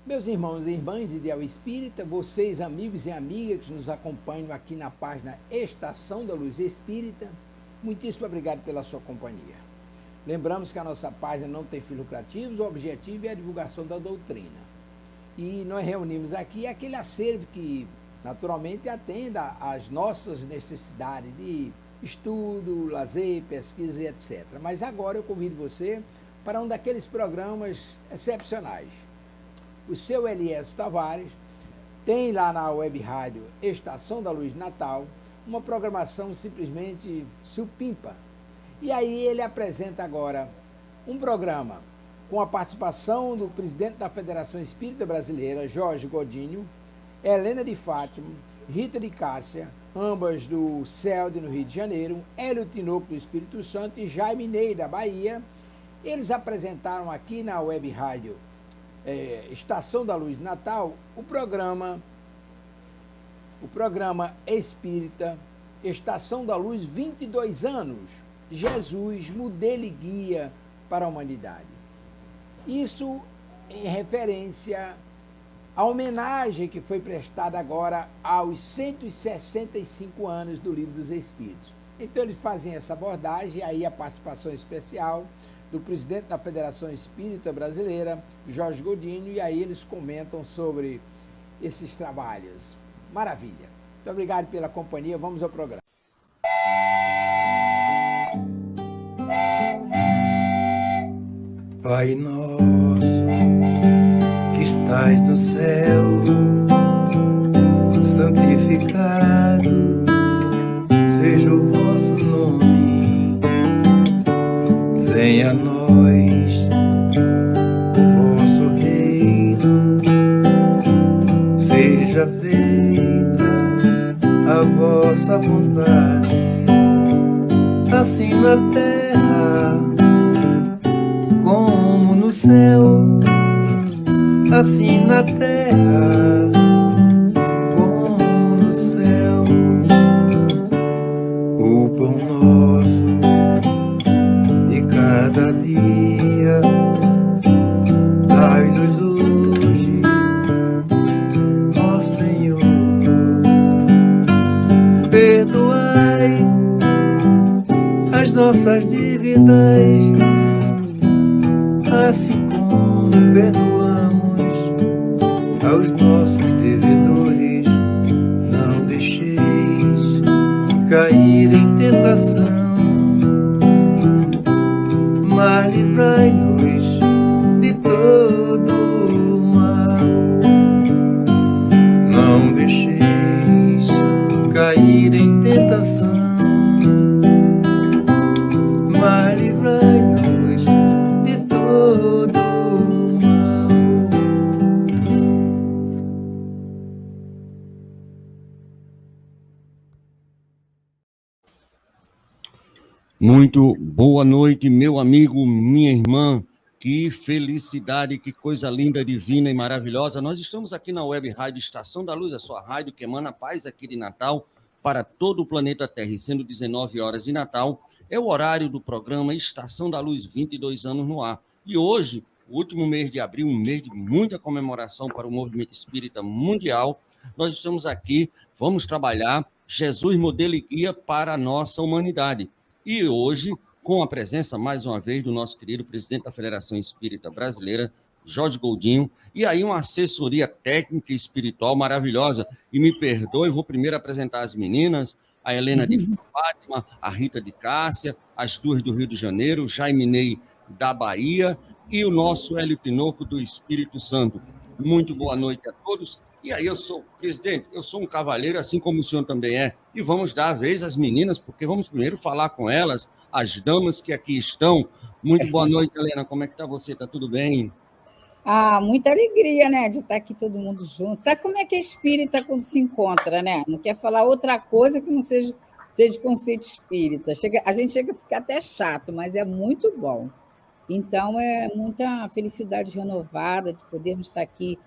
Meus irmãos e irmãs de Ideal Espírita, vocês, amigos e amigas que nos acompanham aqui na página Estação da Luz Espírita, muitíssimo obrigado pela sua companhia. Lembramos que a nossa página não tem fins lucrativos, o objetivo é a divulgação da doutrina. E nós reunimos aqui aquele acervo que, naturalmente, atenda às nossas necessidades de estudo, lazer, pesquisa e etc. Mas agora eu convido você para um daqueles programas excepcionais. O seu Elias Tavares tem lá na web rádio Estação da Luz Natal uma programação simplesmente supimpa. E aí ele apresenta agora um programa com a participação do presidente da Federação Espírita Brasileira, Jorge Godinho, Helena de Fátima, Rita de Cássia, ambas do CELD no Rio de Janeiro, Hélio Tinoco do Espírito Santo e Jaime Ney da Bahia. Eles apresentaram aqui na web rádio Estação da Luz Natal o programa Espírita Estação da Luz 22 anos, Jesus, modelo e guia para a humanidade. Isso em referência à homenagem que foi prestada agora aos 165 anos do Livro dos Espíritos. Então eles fazem essa abordagem, e aí a participação especial do presidente da Federação Espírita Brasileira, Jorge Godinho, e aí eles comentam sobre esses trabalhos. Maravilha. Muito obrigado pela companhia, vamos ao programa. Pai nosso, que estais no céu, santificado seja o vosso nome. Venha a nós o vosso reino, seja feita a vossa vontade, assim na terra como no céu, assim na terra como no céu. O pão nosso de cada dia dai-nos hoje, ó Senhor. Perdoai as nossas dívidas, assim como perdoamos aos nossos devedores. Não deixeis cair em tentação, mas livrai-nos de todo o mal. Não deixeis cair em tentação, mas livrai-nos de todo o mal. Muito boa noite, meu amigo, minha irmã. Que felicidade, que coisa linda, divina e maravilhosa. Nós estamos aqui na web rádio Estação da Luz, a sua rádio que emana paz aqui de Natal para todo o planeta Terra. E sendo 19 horas de Natal, é o horário do programa Estação da Luz, 22 anos no ar. E hoje, o último mês de abril, um mês de muita comemoração para o movimento espírita mundial, nós estamos aqui, vamos trabalhar Jesus, modelo e guia para a nossa humanidade. E hoje, com a presença, mais uma vez, do nosso querido presidente da Federação Espírita Brasileira, Jorge Godinho, e aí uma assessoria técnica e espiritual maravilhosa. E me perdoe, vou primeiro apresentar as meninas, a Helena de Fátima, a Rita de Cássia, as duas do Rio de Janeiro, Jaime Ney da Bahia e o nosso Hélio Tinoco do Espírito Santo. Muito boa noite a todos. E aí, presidente, eu sou um cavalheiro, assim como o senhor também é, e vamos dar a vez às meninas, porque vamos primeiro falar com elas, as damas que aqui estão. Muito boa noite, Helena, como é que está você? Está tudo bem? Muita alegria, né, de estar aqui todo mundo junto. Sabe como é que é espírita quando se encontra, né? Não quer falar outra coisa que não seja conceito espírita. A gente chega a ficar até chato, mas é muito bom. Então, é muita felicidade renovada de podermos estar aqui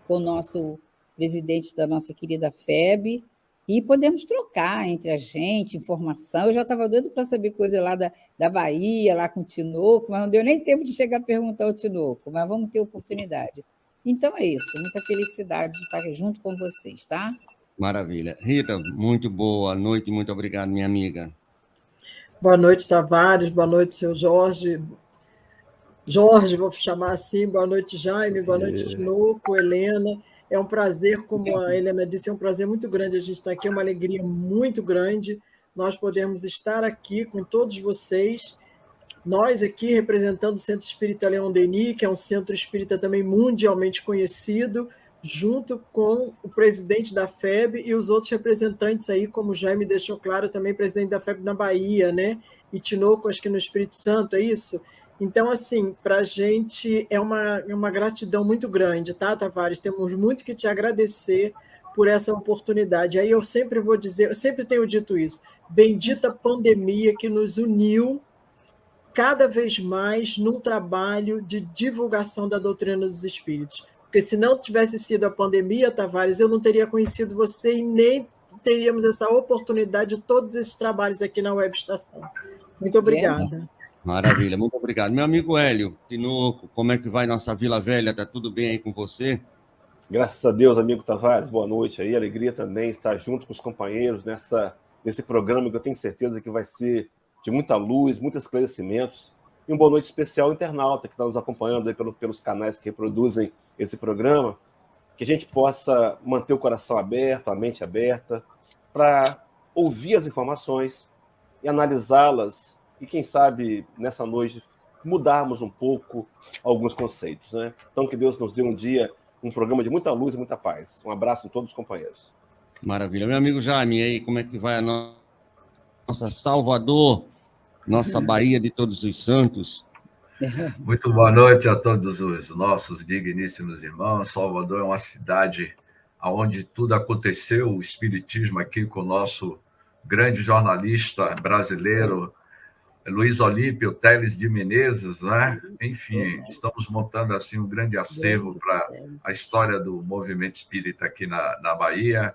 com o nosso presidente da nossa querida FEB, e podemos trocar entre a gente informação. Eu já estava doido para saber coisa lá da Bahia, lá com o Tinoco, mas não deu nem tempo de chegar a perguntar ao Tinoco, mas vamos ter oportunidade. Então é isso, muita felicidade de estar junto com vocês, tá? Maravilha. Rita, muito boa noite, muito obrigado, minha amiga. Boa noite, Tavares, boa noite, seu Jorge. Jorge, vou chamar assim, boa noite, Jaime, boa noite, Tinoco, Helena. É um prazer, como a Helena disse, é um prazer muito grande a gente estar aqui, é uma alegria muito grande nós podemos estar aqui com todos vocês. Nós aqui representando o Centro Espírita Leon Denis, que é um centro espírita também mundialmente conhecido, junto com o presidente da FEB e os outros representantes aí, como o Jaime deixou claro, também presidente da FEB na Bahia, né? E Tinoco, acho que no Espírito Santo, é isso? Então, assim, para a gente é uma gratidão muito grande, tá, Tavares? Temos muito que te agradecer por essa oportunidade. Aí eu sempre vou dizer, eu sempre tenho dito isso, bendita pandemia que nos uniu cada vez mais num trabalho de divulgação da doutrina dos espíritos. Porque se não tivesse sido a pandemia, Tavares, eu não teria conhecido você e nem teríamos essa oportunidade de todos esses trabalhos aqui na Web Estação. Muito obrigada. Maravilha, muito obrigado. Meu amigo Hélio Tinoco, como é que vai nossa Vila Velha? Está tudo bem aí com você? Graças a Deus, amigo Tavares, boa noite aí. Alegria também estar junto com os companheiros nesse programa que eu tenho certeza que vai ser de muita luz, muitos esclarecimentos. E uma boa noite especial ao internauta que está nos acompanhando aí pelos canais que reproduzem esse programa. Que a gente possa manter o coração aberto, a mente aberta, para ouvir as informações e analisá-las. E quem sabe, nessa noite, mudarmos um pouco alguns conceitos, né? Então, que Deus nos dê um programa de muita luz e muita paz. Um abraço a todos os companheiros. Maravilha. Meu amigo Jaime, e aí, como é que vai a nossa Salvador, nossa Bahia de Todos os Santos? Muito boa noite a todos os nossos digníssimos irmãos. Salvador é uma cidade onde tudo aconteceu, o espiritismo aqui com o nosso grande jornalista brasileiro, Luiz Olímpio Teles de Menezes, né? Enfim, estamos montando assim um grande acervo para a história do movimento espírita aqui na Bahia.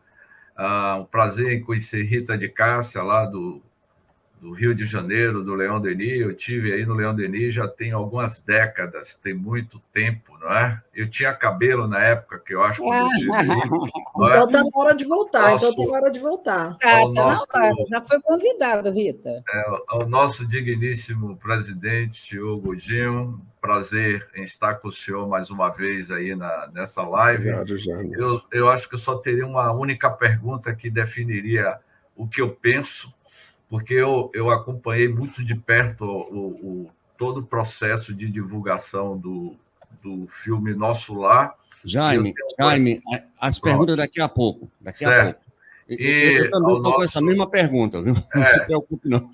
Um prazer em conhecer Rita de Cássia, lá do Rio de Janeiro, do Leon Denis. Eu tive aí no Leon Denis já tem algumas décadas, tem muito tempo, não é? Eu tinha cabelo na época que eu acho que eu tive aí, então está na hora de voltar, Tá na hora, já foi convidado, Rita. Ao nosso digníssimo presidente, Hugo Gil, prazer em estar com o senhor mais uma vez aí nessa live. Obrigado, eu acho que eu só teria uma única pergunta que definiria o que eu penso, porque eu acompanhei muito de perto todo o processo de divulgação do filme Nosso Lar. Jaime, as perguntas daqui a pouco. Eu também estou com essa mesma pergunta, viu? Não se preocupe, não.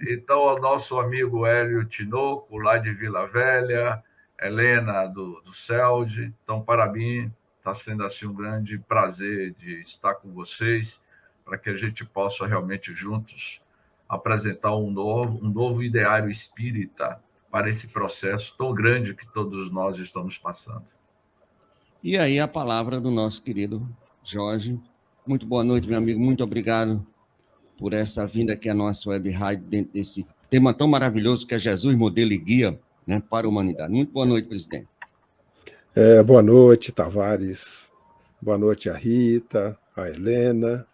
Então, ao nosso amigo Hélio Tinoco, lá de Vila Velha, Helena do CELD, então, para mim, está sendo assim, um grande prazer de estar com vocês, para que a gente possa realmente juntos apresentar um novo ideário espírita para esse processo tão grande que todos nós estamos passando. E aí a palavra do nosso querido Jorge. Muito boa noite, meu amigo. Muito obrigado por essa vinda aqui à nossa web rádio dentro desse tema tão maravilhoso que é Jesus, modelo e guia, né, para a humanidade. Muito boa noite, presidente. Boa noite, Tavares. Boa noite a Rita, a Helena.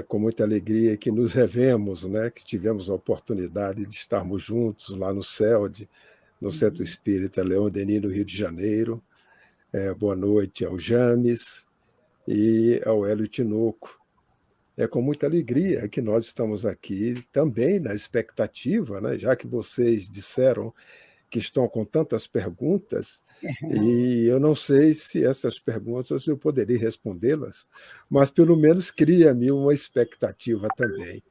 Com muita alegria que nos revemos, né, que tivemos a oportunidade de estarmos juntos lá no CELD, no Centro Espírita Leon Denis, no Rio de Janeiro. Boa noite ao James e ao Hélio Tinoco. É com muita alegria que nós estamos aqui também na expectativa, né, já que vocês disseram que estão com tantas perguntas, e eu não sei se essas perguntas eu poderia respondê-las, mas pelo menos cria-me uma expectativa também.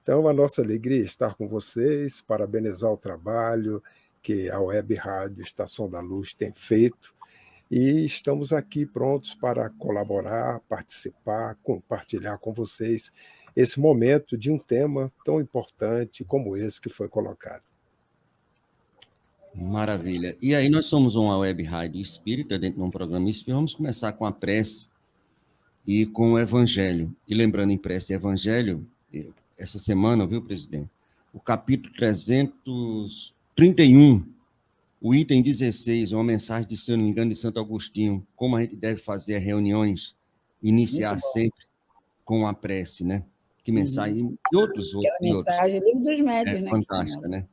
Então, a nossa alegria é estar com vocês, parabenizar o trabalho que a Web Rádio Estação da Luz tem feito, e estamos aqui prontos para colaborar, participar, compartilhar com vocês esse momento de um tema tão importante como esse que foi colocado. Maravilha. E aí nós somos uma web rádio espírita dentro de um programa espírita. Vamos começar com a prece e com o evangelho. E lembrando em prece e evangelho, essa semana, viu, presidente? O capítulo 331 O item 16, uma mensagem, se eu não me engano, de Santo Agostinho, como a gente deve fazer reuniões, iniciar sempre com a prece, né? Que mensagem, e outros. Aquela mensagem, livro dos médios, né? Fantástica, né?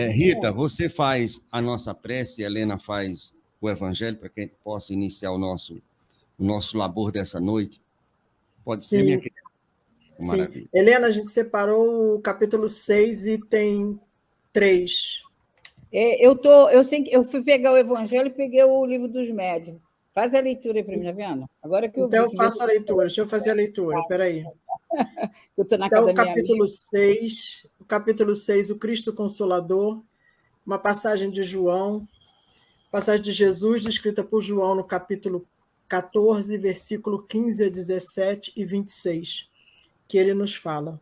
Rita, você faz a nossa prece, Helena faz o evangelho, para que a gente possa iniciar o nosso labor dessa noite? Pode ser, minha querida? Maravilha. Sim. Helena, a gente separou o capítulo 6, item 3. Eu fui pegar o evangelho e peguei o livro dos médios. Faz a leitura aí para mim, tá vendo? Agora que então, eu faço a leitura. Deixa eu fazer a leitura, peraí. Eu estou na então, casa da o capítulo 6, o Cristo Consolador, uma passagem de João, passagem de Jesus, descrita por João no capítulo 14, versículo 15 a 17 e 26, que ele nos fala: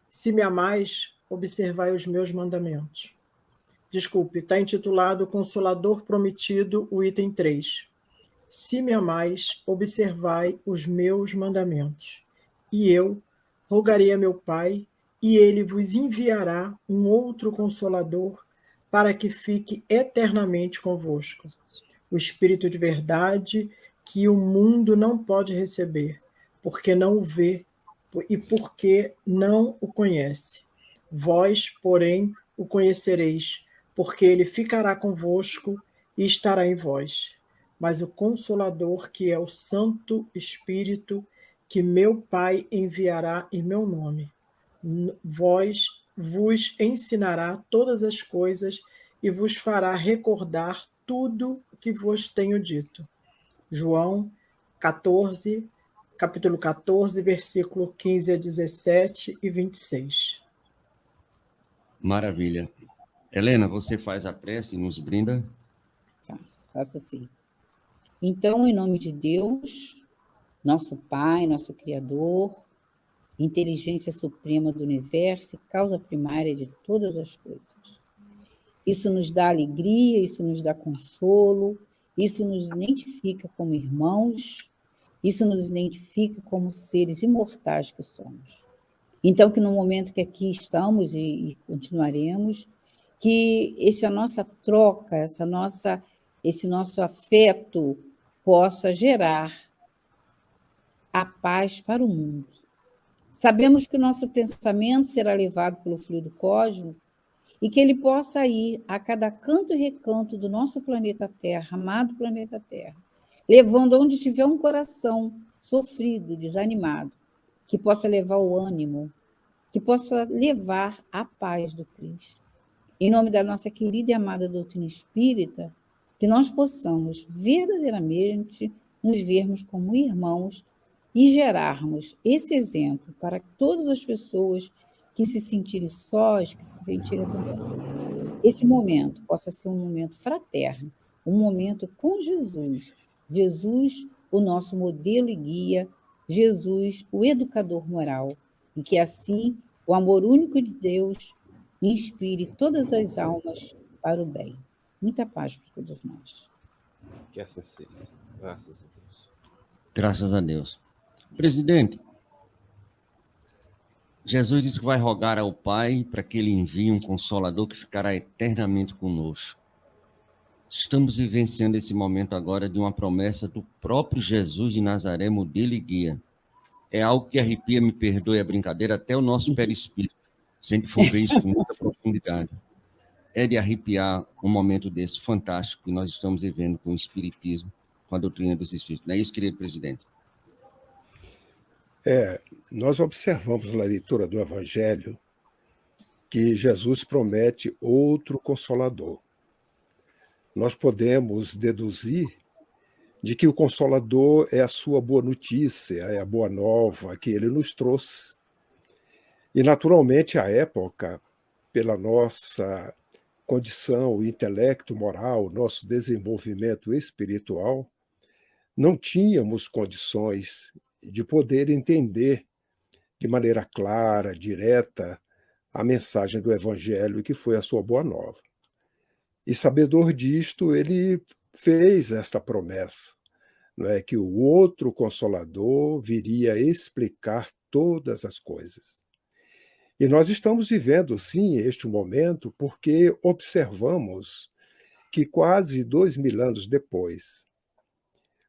se me amais, observai os meus mandamentos. Desculpe, está intitulado Consolador Prometido, o item 3. Se me amais, observai os meus mandamentos. E eu rogarei a meu Pai, e ele vos enviará um outro Consolador, para que fique eternamente convosco. O Espírito de verdade, que o mundo não pode receber, porque não o vê e porque não o conhece. Vós, porém, o conhecereis, porque ele ficará convosco e estará em vós. Mas o Consolador, que é o Santo Espírito, que meu Pai enviará em meu nome, vos ensinará todas as coisas e vos fará recordar tudo o que vos tenho dito. João 14, capítulo 14, versículo 15 a 17 e 26. Maravilha. Helena, você faz a prece e nos brinda? Faço sim. Então, em nome de Deus, nosso Pai, nosso Criador, inteligência suprema do universo, causa primária de todas as coisas. Isso nos dá alegria, isso nos dá consolo, isso nos identifica como irmãos, isso nos identifica como seres imortais que somos. Então, que no momento que aqui estamos e continuaremos, que essa nossa troca, esse nosso afeto possa gerar a paz para o mundo. Sabemos que o nosso pensamento será levado pelo fluido cósmico e que ele possa ir a cada canto e recanto do nosso planeta Terra, amado planeta Terra, levando onde tiver um coração sofrido, desanimado, que possa levar o ânimo, que possa levar a paz do Cristo. Em nome da nossa querida e amada doutrina espírita, que nós possamos verdadeiramente nos vermos como irmãos e gerarmos esse exemplo para todas as pessoas que se sentirem sós, que se sentirem acompanhadas. Esse momento possa ser um momento fraterno, um momento com Jesus. Jesus, o nosso modelo e guia, Jesus, o educador moral, e que assim o amor único de Deus inspire todas as almas para o bem. Muita paz para todos nós. Que assim seja. Graças a Deus. Graças a Deus. Presidente, Jesus disse que vai rogar ao Pai para que ele envie um Consolador que ficará eternamente conosco. Estamos vivenciando esse momento agora de uma promessa do próprio Jesus de Nazaré, modelo e guia. É algo que arrepia, me perdoe a brincadeira, até o nosso perispírito, se a gente for ver isso com muita profundidade. É de arrepiar um momento desse fantástico que nós estamos vivendo com o Espiritismo, com a doutrina dos Espíritos. Não é isso, querido presidente? Nós observamos na leitura do Evangelho que Jesus promete outro Consolador. Nós podemos deduzir de que o Consolador é a sua boa notícia, é a boa nova que ele nos trouxe. E, naturalmente, à época, pela nossa condição, intelecto, moral, nosso desenvolvimento espiritual, não tínhamos condições de poder entender de maneira clara, direta, a mensagem do Evangelho, que foi a sua boa nova. E, sabedor disto, ele fez esta promessa, não é, que o outro Consolador viria explicar todas as coisas. E nós estamos vivendo, sim, este momento, porque observamos que quase 2.000 anos depois,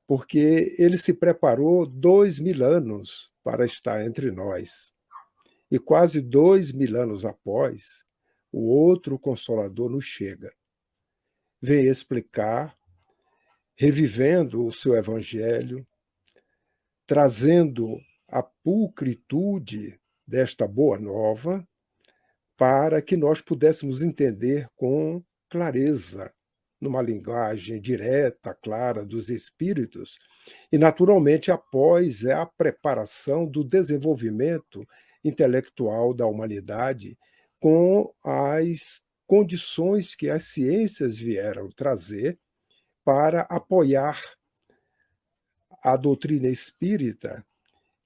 porque ele se preparou 2.000 anos para estar entre nós, e quase 2.000 anos após, o outro Consolador nos chega, vem explicar, revivendo o seu Evangelho, trazendo a pulcritude desta boa nova, para que nós pudéssemos entender com clareza, numa linguagem direta, clara dos Espíritos, e, naturalmente, após a preparação do desenvolvimento intelectual da humanidade, com as condições que as ciências vieram trazer para apoiar a doutrina espírita,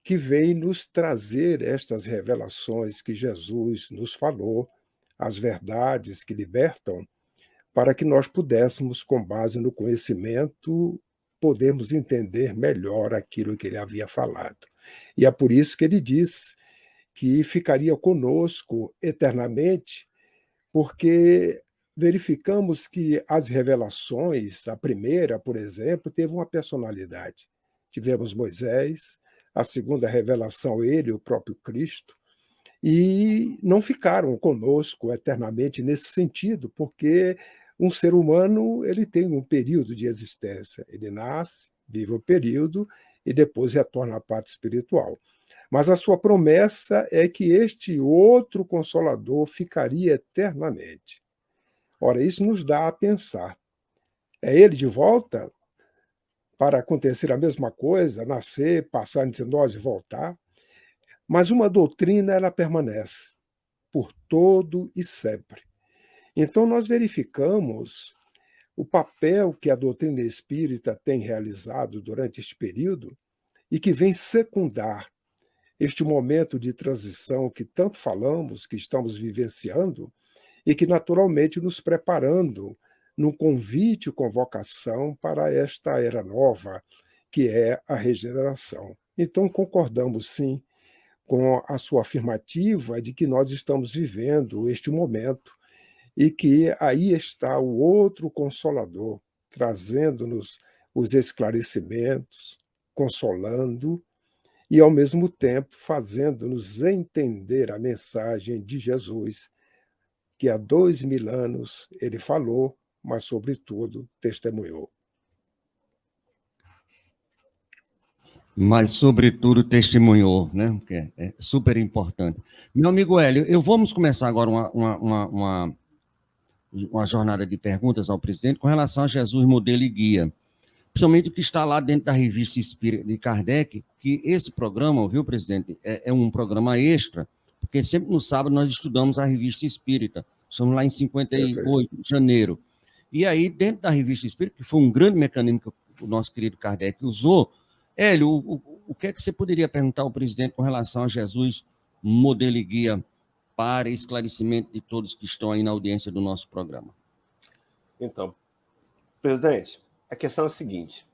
que vem nos trazer estas revelações que Jesus nos falou, as verdades que libertam, para que nós pudéssemos, com base no conhecimento, podermos entender melhor aquilo que ele havia falado. E é por isso que ele diz que ficaria conosco eternamente, porque verificamos que as revelações, a primeira, por exemplo, teve uma personalidade. Tivemos Moisés, a segunda revelação, ele, o próprio Cristo, e não ficaram conosco eternamente nesse sentido, porque um ser humano ele tem um período de existência. Ele nasce, vive um período e depois retorna à parte espiritual. Mas a sua promessa é que este outro Consolador ficaria eternamente. Ora, isso nos dá a pensar. É ele de volta para acontecer a mesma coisa, nascer, passar entre nós e voltar? Mas uma doutrina, ela permanece por todo e sempre. Então, nós verificamos o papel que a doutrina espírita tem realizado durante este período e que vem secundar este momento de transição que tanto falamos, que estamos vivenciando, e que naturalmente nos preparando num convite, convocação para esta era nova, que é a regeneração. Então, concordamos, sim, com a sua afirmativa de que nós estamos vivendo este momento e que aí está o outro Consolador, trazendo-nos os esclarecimentos, consolando e, ao mesmo tempo, fazendo-nos entender a mensagem de Jesus, que há 2.000 anos ele falou, mas, sobretudo, testemunhou. Mas, sobretudo, testemunhou, né? Que é super importante. Meu amigo Hélio, vamos começar agora uma jornada de perguntas ao presidente com relação a Jesus, modelo e guia. Principalmente o que está lá dentro da revista Espírita de Kardec, que esse programa, viu, presidente, é um programa extra, porque sempre no sábado nós estudamos a revista Espírita. Estamos lá em 58, de janeiro. E aí, dentro da revista Espírita, que foi um grande mecanismo que o nosso querido Kardec usou, Hélio, o que é que você poderia perguntar ao presidente com relação a Jesus, modelo e guia, para esclarecimento de todos que estão aí na audiência do nosso programa? Então, presidente, a questão é a seguinte.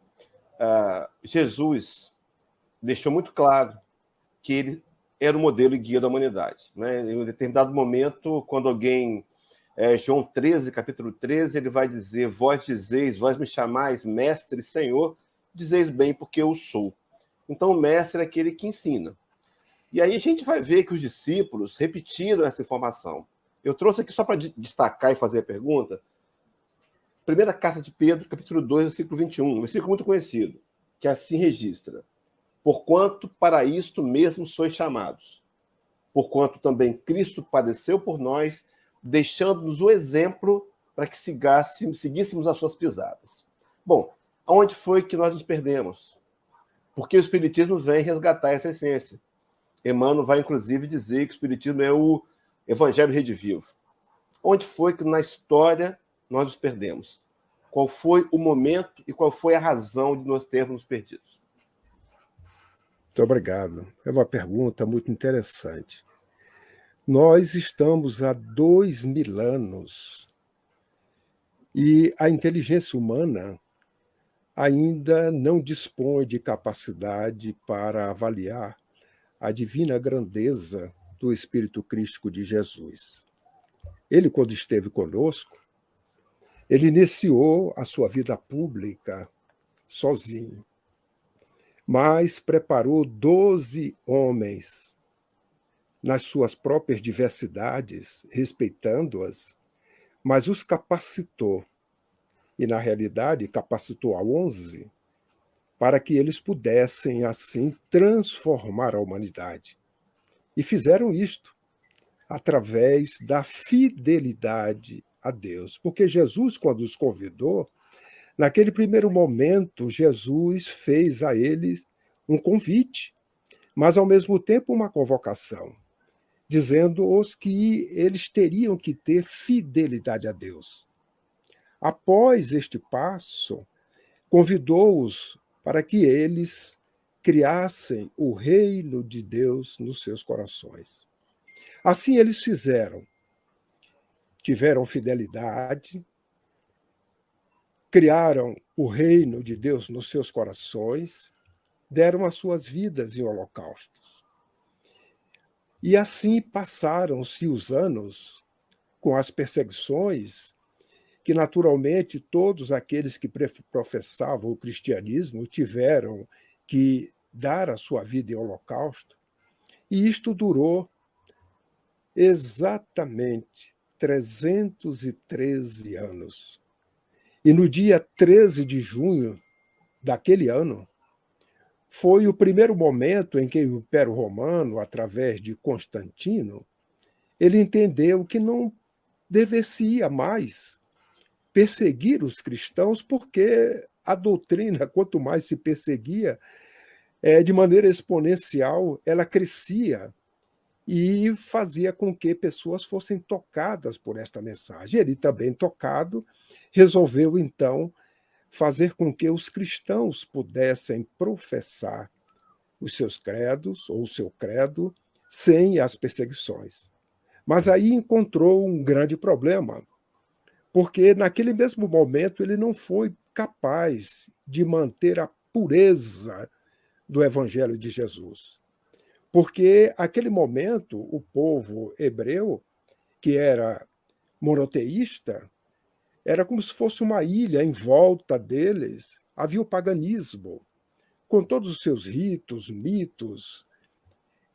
Jesus deixou muito claro que ele era o modelo e guia da humanidade, né? Em um determinado momento, quando alguém... João 13, capítulo 13, ele vai dizer: vós dizeis, vós me chamais mestre, Senhor, dizeis bem porque eu sou. Então, o mestre é aquele que ensina. E aí a gente vai ver que os discípulos repetiram essa informação. Eu trouxe aqui só para destacar e fazer a pergunta. Primeira carta de Pedro, capítulo 2, versículo 21, um versículo muito conhecido, que assim registra: porquanto para isto mesmo sois chamados, porquanto também Cristo padeceu por nós, deixando-nos o exemplo para que seguíssemos as suas pisadas. Bom, onde foi que nós nos perdemos? Porque o Espiritismo vem resgatar essa essência. Emmanuel vai, inclusive, dizer que o Espiritismo é o Evangelho redivivo. Onde foi que na história nós nos perdemos? Qual foi o momento e qual foi a razão de nós termos nos perdido? Muito obrigado. É uma pergunta muito interessante. Nós estamos há 2.000 anos e a inteligência humana ainda não dispõe de capacidade para avaliar a divina grandeza do Espírito Crístico de Jesus. Ele, quando esteve conosco, ele iniciou a sua vida pública sozinho, mas preparou 12 homens nas suas próprias diversidades, respeitando-as, mas os capacitou, e na realidade capacitou a 11, para que eles pudessem, assim, transformar a humanidade. E fizeram isto através da fidelidade a Deus. Porque Jesus, quando os convidou, naquele primeiro momento, Jesus fez a eles um convite, mas, ao mesmo tempo, uma convocação, dizendo-os que eles teriam que ter fidelidade a Deus. Após este passo, convidou-os para que eles criassem o reino de Deus nos seus corações. Assim eles fizeram. Tiveram fidelidade, criaram o reino de Deus nos seus corações, deram as suas vidas em holocaustos. E assim passaram-se os anos com as perseguições que, naturalmente, todos aqueles que professavam o cristianismo tiveram que dar a sua vida em holocausto. E isto durou exatamente 313 anos. E no dia 13 de junho daquele ano, foi o primeiro momento em que o Império Romano, através de Constantino, ele entendeu que não deveria mais perseguir os cristãos, porque a doutrina, quanto mais se perseguia, de maneira exponencial, ela crescia e fazia com que pessoas fossem tocadas por esta mensagem. Ele, também tocado, resolveu, então, fazer com que os cristãos pudessem professar os seus credos, ou o seu credo, sem as perseguições. Mas aí encontrou um grande problema, porque naquele mesmo momento ele não foi capaz de manter a pureza do Evangelho de Jesus. Porque, naquele momento, o povo hebreu, que era monoteísta, era como se fosse uma ilha. Em volta deles havia o paganismo, com todos os seus ritos, mitos.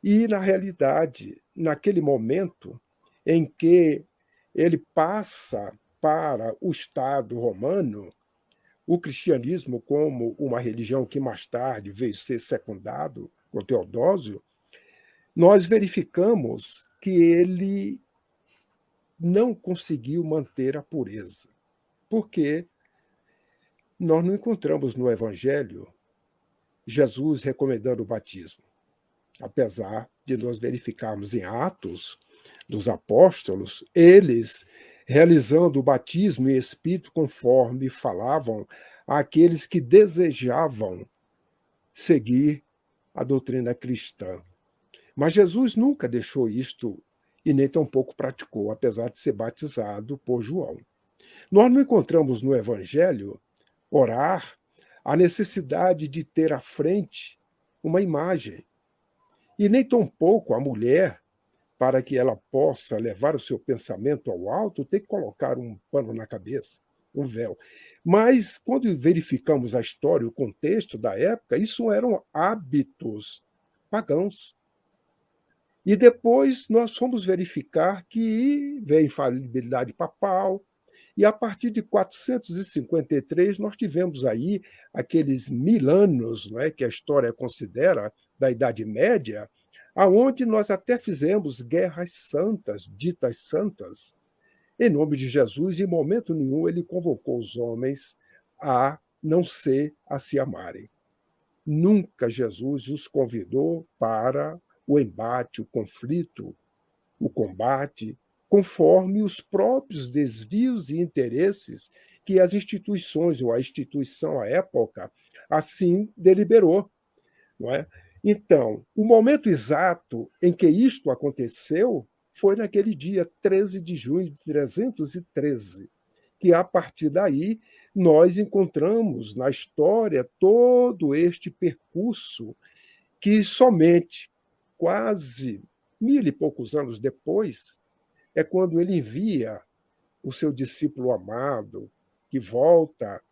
E, na realidade, naquele momento em que ele passa para o Estado romano, o cristianismo como uma religião que mais tarde veio ser secundado com Teodósio, nós verificamos que ele não conseguiu manter a pureza, porque nós não encontramos no Evangelho Jesus recomendando o batismo. Apesar de nós verificarmos em Atos dos Apóstolos, eles realizando o batismo em espírito, conforme falavam àqueles que desejavam seguir a doutrina cristã. Mas Jesus nunca deixou isto e nem tampouco praticou, apesar de ser batizado por João. Nós não encontramos no Evangelho orar a necessidade de ter à frente uma imagem, e nem tampouco a mulher, para que ela possa levar o seu pensamento ao alto, tem que colocar um pano na cabeça, um véu. Mas, quando verificamos a história, o contexto da época, isso eram hábitos pagãos. E depois nós fomos verificar que veio a infalibilidade papal, e a partir de 453 nós tivemos aí aqueles 1000 anos, não é, que a história considera da Idade Média, aonde nós até fizemos guerras santas, ditas santas, em nome de Jesus, e em momento nenhum ele convocou os homens a não ser a se amarem. Nunca Jesus os convidou para o embate, o conflito, o combate, conforme os próprios desvios e interesses que as instituições, ou a instituição à época, assim deliberou, não é? Então, o momento exato em que isto aconteceu foi naquele dia 13 de junho de 313, que a partir daí nós encontramos na história todo este percurso que somente quase 1000 e poucos anos depois, é quando ele envia o seu discípulo amado, que volta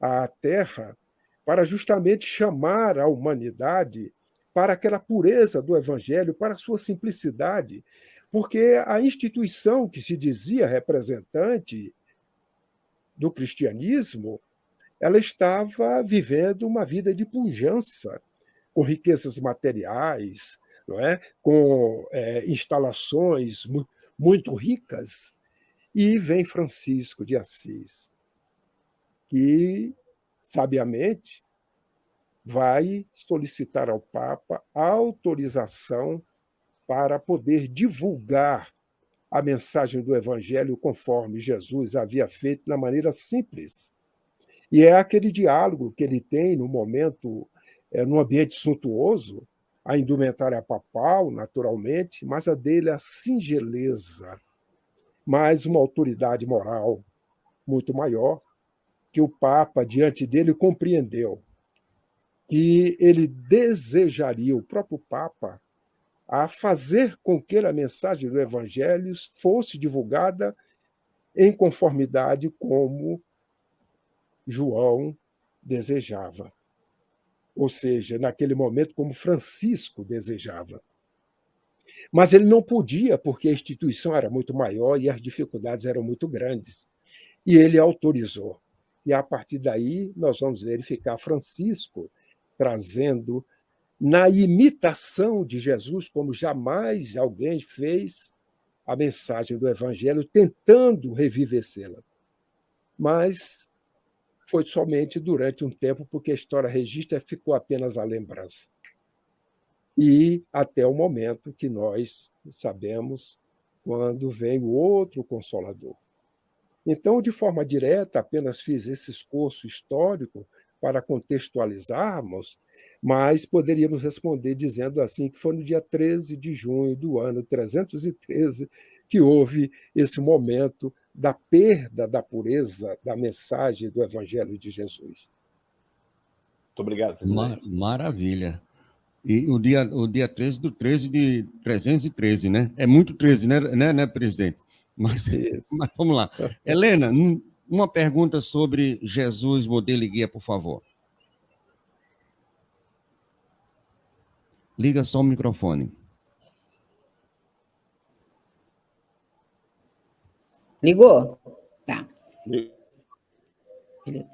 à Terra, para justamente chamar a humanidade para aquela pureza do Evangelho, para a sua simplicidade, porque a instituição que se dizia representante do cristianismo, ela estava vivendo uma vida de pujança, com riquezas materiais, não é? Com instalações muito ricas. E vem Francisco de Assis, que, sabiamente, vai solicitar ao Papa autorização para poder divulgar a mensagem do Evangelho conforme Jesus havia feito, na maneira simples. E é aquele diálogo que ele tem no momento, num ambiente suntuoso, a indumentária papal, naturalmente, mas a dele a singeleza, mas uma autoridade moral muito maior, que o Papa, diante dele, compreendeu que ele desejaria, o próprio Papa, a fazer com que a mensagem do Evangelho fosse divulgada em conformidade como João desejava. Ou seja, naquele momento, como Francisco desejava. Mas ele não podia, porque a instituição era muito maior e as dificuldades eram muito grandes. E ele autorizou. E, a partir daí, nós vamos verificar Francisco trazendo, na imitação de Jesus, como jamais alguém fez, a mensagem do Evangelho, tentando revivecê-la. Mas foi somente durante um tempo, porque a história registra, ficou apenas a lembrança. E até o momento que nós sabemos quando vem o outro Consolador. Então, de forma direta, apenas fiz esse esforço histórico para contextualizarmos, mas poderíamos responder dizendo assim que foi no dia 13 de junho do ano 313 que houve esse momento da perda da pureza da mensagem do Evangelho de Jesus. Muito obrigado, presidente. Maravilha. E o dia 13 do 13 de 313, né? É muito 13, né, presidente? Mas vamos lá. Helena, uma pergunta sobre Jesus, modelo e guia, por favor. Liga só o microfone. Ligou? Tá. Beleza.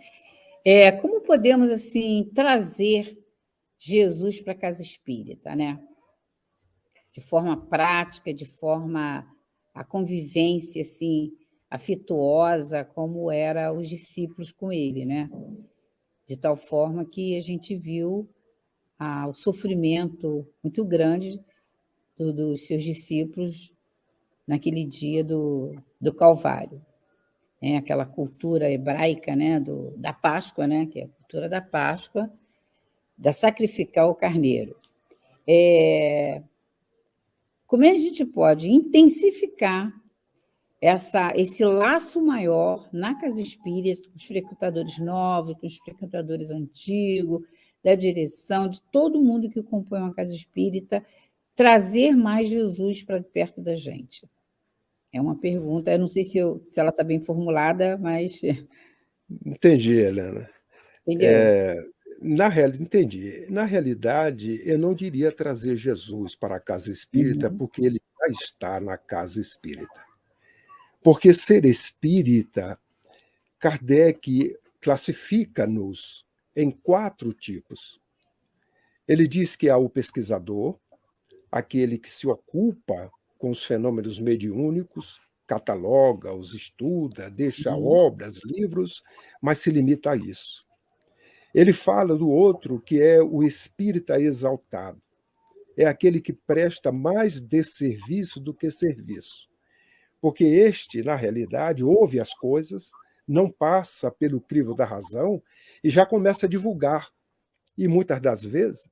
Como podemos, assim, trazer Jesus para a casa espírita, né? De forma prática, de forma a convivência, assim, afetuosa, como eram os discípulos com ele, né? De tal forma que a gente viu o sofrimento muito grande dos seus discípulos naquele dia do Calvário. Aquela cultura hebraica, né, da Páscoa, né, que é a cultura da Páscoa, da sacrificar o carneiro. Como é que a gente pode intensificar esse laço maior na casa espírita, com os frequentadores novos, com os frequentadores antigos, da direção, de todo mundo que compõe uma casa espírita, trazer mais Jesus para perto da gente? É uma pergunta, eu não sei se ela está bem formulada, mas... Entendi, Helena. Entendeu? Entendi. Na realidade, eu não diria trazer Jesus para a casa espírita, porque ele já está na casa espírita. Porque ser espírita, Kardec classifica-nos em 4 tipos. Ele diz que há o pesquisador, aquele que se ocupa com os fenômenos mediúnicos, cataloga, os estuda, deixa obras, livros, mas se limita a isso. Ele fala do outro, que é o espírita exaltado. É aquele que presta mais desserviço do que serviço. Porque este, na realidade, ouve as coisas, não passa pelo crivo da razão e já começa a divulgar. E muitas das vezes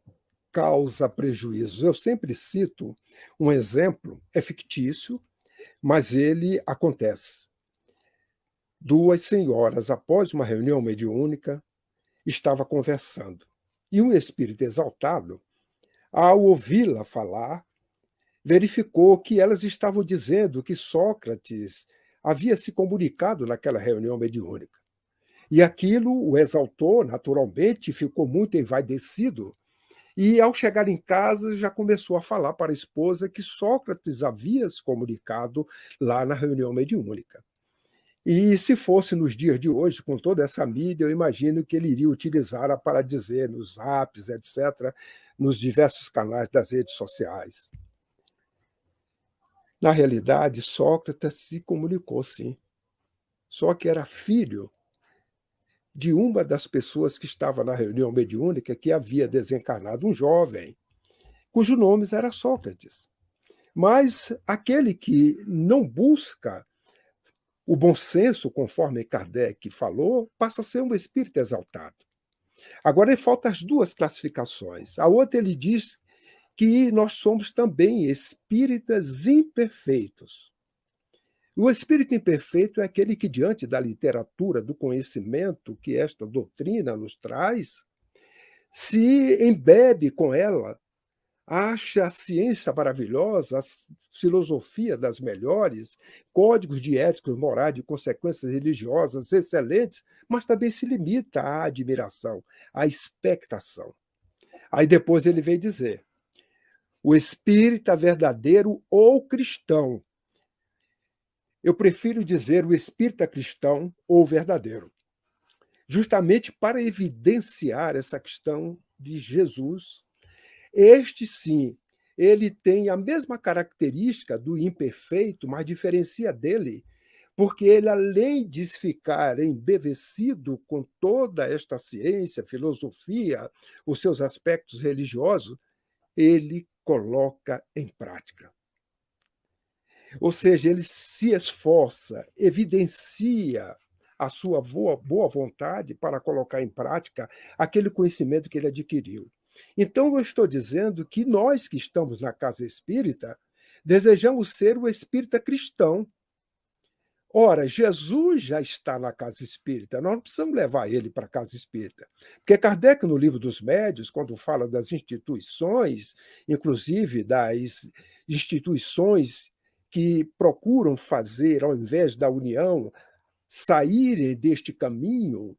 causa prejuízo. Eu sempre cito um exemplo, é fictício, mas ele acontece. 2 senhoras, após uma reunião mediúnica, estavam conversando. E um espírito exaltado, ao ouvi-la falar, verificou que elas estavam dizendo que Sócrates havia se comunicado naquela reunião mediúnica. E aquilo o exaltou, naturalmente, ficou muito envaidecido. E, ao chegar em casa, já começou a falar para a esposa que Sócrates havia se comunicado lá na reunião mediúnica. E se fosse nos dias de hoje, com toda essa mídia, eu imagino que ele iria utilizá-la para dizer nos apps, etc., nos diversos canais das redes sociais. Na realidade, Sócrates se comunicou, sim. Só que era filho de uma das pessoas que estava na reunião mediúnica que havia desencarnado, um jovem, cujo nome era Sócrates. Mas aquele que não busca o bom senso, conforme Kardec falou, passa a ser um espírito exaltado. Agora, faltam as duas classificações. A outra, ele diz que nós somos também espíritas imperfeitos. O espírito imperfeito é aquele que, diante da literatura, do conhecimento que esta doutrina nos traz, se embebe com ela, acha a ciência maravilhosa, a filosofia das melhores, códigos de éticos, morais, de consequências religiosas excelentes, mas também se limita à admiração, à expectação. Aí depois ele vem dizer: o espírita verdadeiro ou cristão. Eu prefiro dizer o espírita cristão ou verdadeiro, justamente para evidenciar essa questão de Jesus. Este, sim, ele tem a mesma característica do imperfeito, mas diferencia dele, porque ele, além de ficar embevecido com toda esta ciência, filosofia, os seus aspectos religiosos, ele coloca em prática. Ou seja, ele se esforça, evidencia a sua boa vontade para colocar em prática aquele conhecimento que ele adquiriu. Então, eu estou dizendo que nós que estamos na casa espírita desejamos ser o espírita cristão. Ora, Jesus já está na casa espírita, nós não precisamos levar ele para a casa espírita. Porque Kardec, no Livro dos Médiuns, quando fala das instituições, inclusive das instituições que procuram fazer, ao invés da união, saírem deste caminho,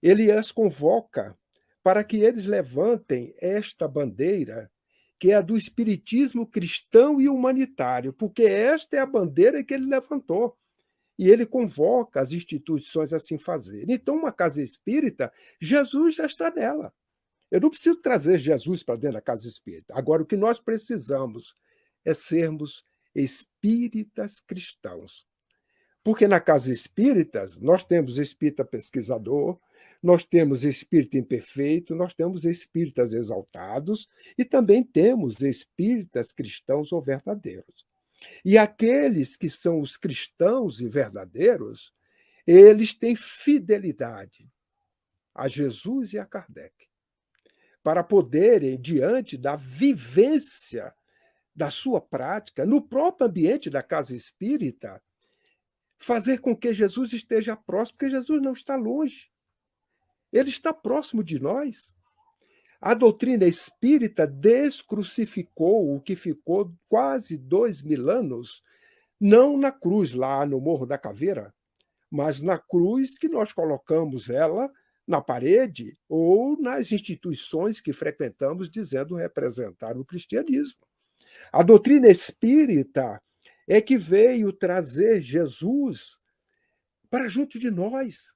ele as convoca para que eles levantem esta bandeira, que é a do espiritismo cristão e humanitário, porque esta é a bandeira que ele levantou. E ele convoca as instituições a assim fazerem. Então, uma casa espírita, Jesus já está nela. Eu não preciso trazer Jesus para dentro da casa espírita. Agora, o que nós precisamos é sermos espíritas cristãos. Porque na casa espírita, nós temos espírita pesquisador, nós temos espírita imperfeito, nós temos espíritas exaltados e também temos espíritas cristãos ou verdadeiros. E aqueles que são os cristãos e verdadeiros, eles têm fidelidade a Jesus e a Kardec, para poderem, diante da vivência da sua prática, no próprio ambiente da casa espírita, fazer com que Jesus esteja próximo, porque Jesus não está longe. Ele está próximo de nós. A doutrina espírita descrucificou o que ficou quase 2000 anos, não na cruz lá no Morro da Caveira, mas na cruz que nós colocamos ela na parede ou nas instituições que frequentamos, dizendo representar o cristianismo. A doutrina espírita é que veio trazer Jesus para junto de nós.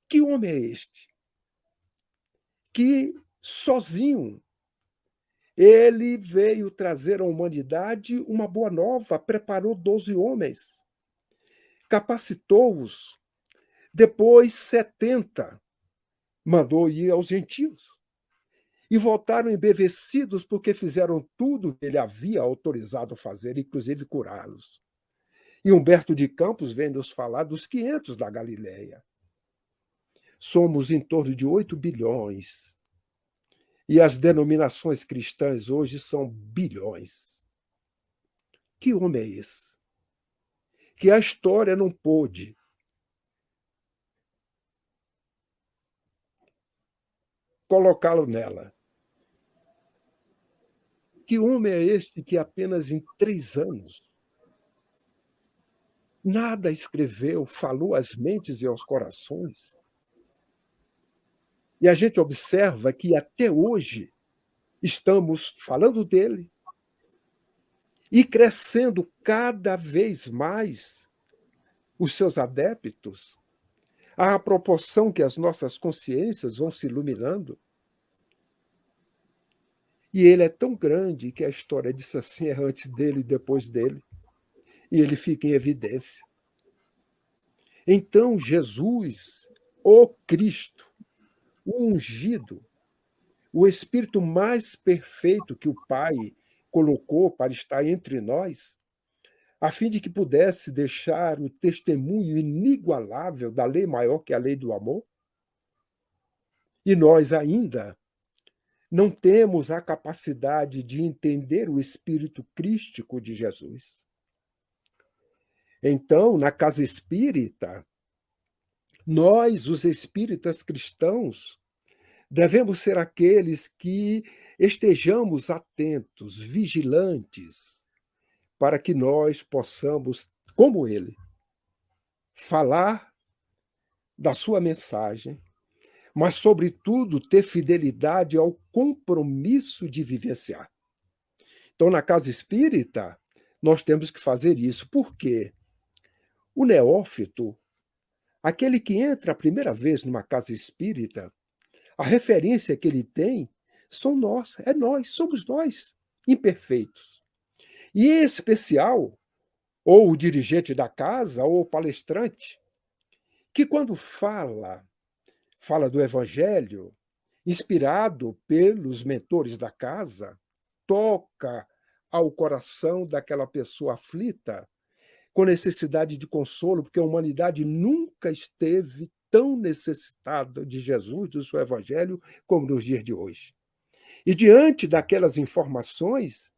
Que homem é este? Que sozinho ele veio trazer à humanidade uma boa nova, preparou 12 homens, capacitou-os, depois 70 mandou ir aos gentios. E voltaram embevecidos porque fizeram tudo que ele havia autorizado fazer, inclusive curá-los. E Humberto de Campos vem nos falar dos 500 da Galileia. Somos em torno de 8 bilhões. E as denominações cristãs hoje são bilhões. Que homem é esse? Que a história não pôde colocá-lo nela. Que homem é este que apenas em 3 anos nada escreveu, falou às mentes e aos corações? E a gente observa que até hoje estamos falando dele e crescendo cada vez mais os seus adeptos, à proporção que as nossas consciências vão se iluminando. E ele é tão grande que a história diz assim, é antes dele e depois dele. E ele fica em evidência. Então, Jesus, o Cristo, o ungido, o Espírito mais perfeito que o Pai colocou para estar entre nós, a fim de que pudesse deixar o testemunho inigualável da lei maior que a lei do amor. E nós ainda não temos a capacidade de entender o espírito crístico de Jesus. Então, na casa espírita, nós, os espíritas cristãos, devemos ser aqueles que estejamos atentos, vigilantes, para que nós possamos, como ele, falar da sua mensagem, mas, sobretudo, ter fidelidade ao compromisso de vivenciar. Então, na casa espírita, nós temos que fazer isso. Por quê? O neófito, aquele que entra a primeira vez numa casa espírita, a referência que ele tem são nós, somos nós, imperfeitos. E, em especial, ou o dirigente da casa, ou o palestrante, que quando fala do Evangelho, inspirado pelos mentores da casa, toca ao coração daquela pessoa aflita, com necessidade de consolo, porque a humanidade nunca esteve tão necessitada de Jesus, do seu Evangelho, como nos dias de hoje. E diante daquelas informações,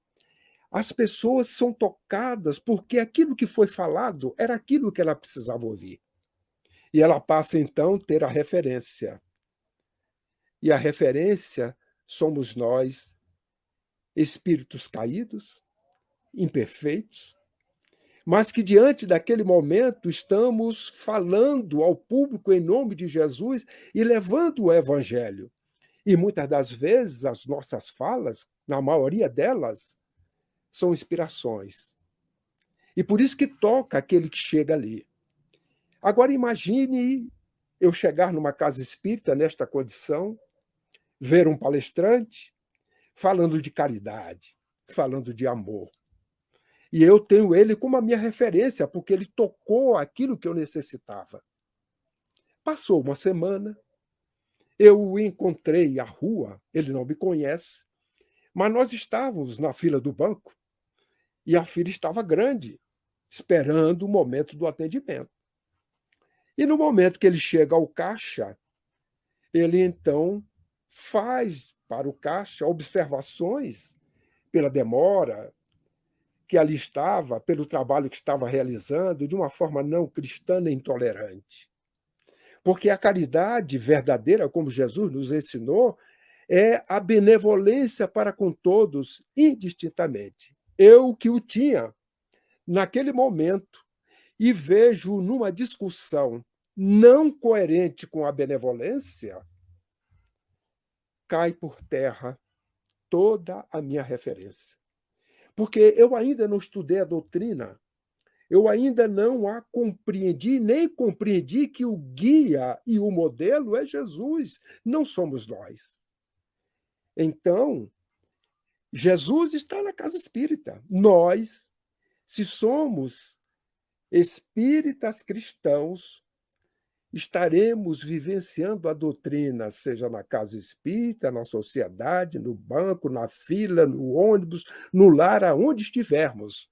as pessoas são tocadas porque aquilo que foi falado era aquilo que ela precisava ouvir. E ela passa, então, a ter a referência. E a referência somos nós, espíritos caídos, imperfeitos, mas que, diante daquele momento, estamos falando ao público em nome de Jesus e levando o Evangelho. E, muitas das vezes, as nossas falas, na maioria delas, são inspirações. E por isso que toca aquele que chega ali. Agora, imagine eu chegar numa casa espírita nesta condição, ver um palestrante falando de caridade, falando de amor. E eu tenho ele como a minha referência, porque ele tocou aquilo que eu necessitava. Passou uma semana, eu o encontrei à rua, ele não me conhece, mas nós estávamos na fila do banco e a fila estava grande, esperando o momento do atendimento. E no momento que ele chega ao caixa, ele então faz para o caixa observações pela demora que ali estava, pelo trabalho que estava realizando, de uma forma não cristã nem intolerante. Porque a caridade verdadeira, como Jesus nos ensinou, é a benevolência para com todos, indistintamente. Eu que o tinha naquele momento e vejo numa discussão não coerente com a benevolência, cai por terra toda a minha referência. Porque eu ainda não estudei a doutrina, eu ainda não a compreendi, nem compreendi que o guia e o modelo é Jesus, não somos nós. Então, Jesus está na casa espírita. Nós, se somos espíritas cristãos, estaremos vivenciando a doutrina, seja na casa espírita, na sociedade, no banco, na fila, no ônibus, no lar, aonde estivermos.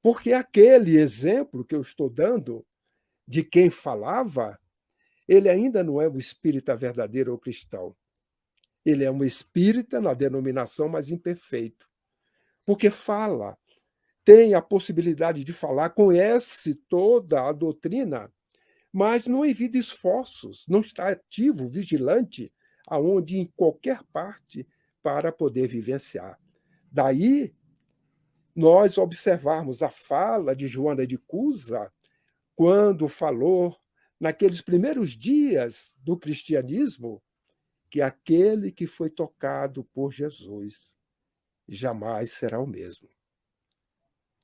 Porque aquele exemplo que eu estou dando de quem falava, ele ainda não é um espírita verdadeiro ou cristão. Ele é um espírita na denominação, mas imperfeito. Porque fala, tem a possibilidade de falar, conhece toda a doutrina, mas não evita esforços, não está ativo, vigilante, aonde em qualquer parte para poder vivenciar. Daí, nós observarmos a fala de Joana de Cusa, quando falou, naqueles primeiros dias do cristianismo, que aquele que foi tocado por Jesus jamais será o mesmo.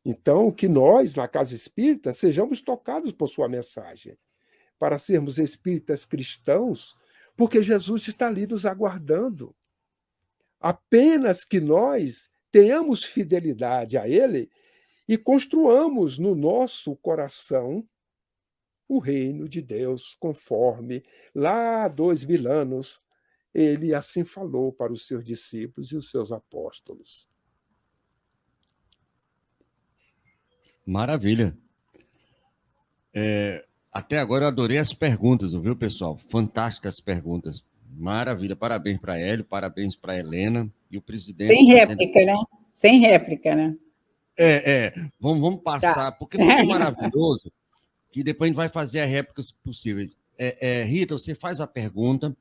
Então, que nós, na Casa Espírita, sejamos tocados por sua mensagem, para sermos espíritas cristãos, porque Jesus está ali nos aguardando. Apenas que nós tenhamos fidelidade a Ele e construamos no nosso coração o reino de Deus, conforme lá há 2000 anos ele assim falou para os seus discípulos e os seus apóstolos. Maravilha. Até agora eu adorei as perguntas, viu, pessoal? Fantásticas perguntas. Maravilha. Parabéns para Hélio, parabéns para Helena e o presidente. Sem réplica, né? Sem réplica, né? Vamos passar, tá. Porque é muito maravilhoso que depois a gente vai fazer as réplicas possíveis. Rita, você faz a pergunta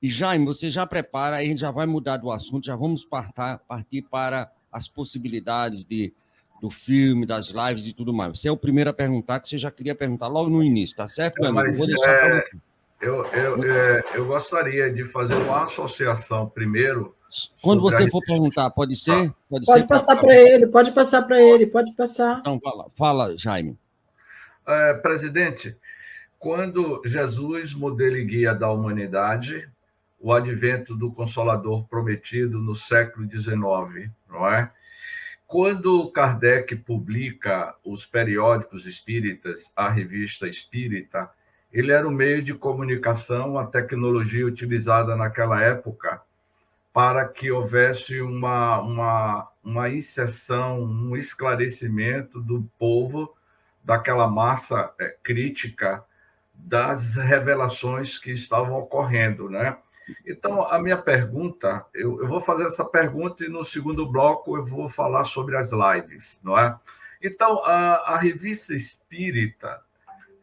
e Jaime, você já prepara, aí a gente já vai mudar do assunto, já vamos partir para as possibilidades do filme, das lives e tudo mais. Você é o primeiro a perguntar, que você já queria perguntar logo no início, tá certo, meu amigo? Vou deixar para você. Eu gostaria de fazer uma associação primeiro. Quando você for perguntar, pode ser? Pode passar para ele, pode passar para ele, pode passar. Então, fala, Jaime. Presidente, quando Jesus, modelo e guia da humanidade, o advento do Consolador prometido no século XIX, não é? Quando Kardec publica os periódicos espíritas, a Revista Espírita, ele era um meio de comunicação, a tecnologia utilizada naquela época para que houvesse uma inserção, um esclarecimento do povo, daquela massa crítica das revelações que estavam ocorrendo, né? Então, a minha pergunta, eu vou fazer essa pergunta e no segundo bloco eu vou falar sobre as lives, não é? Então, a Revista Espírita,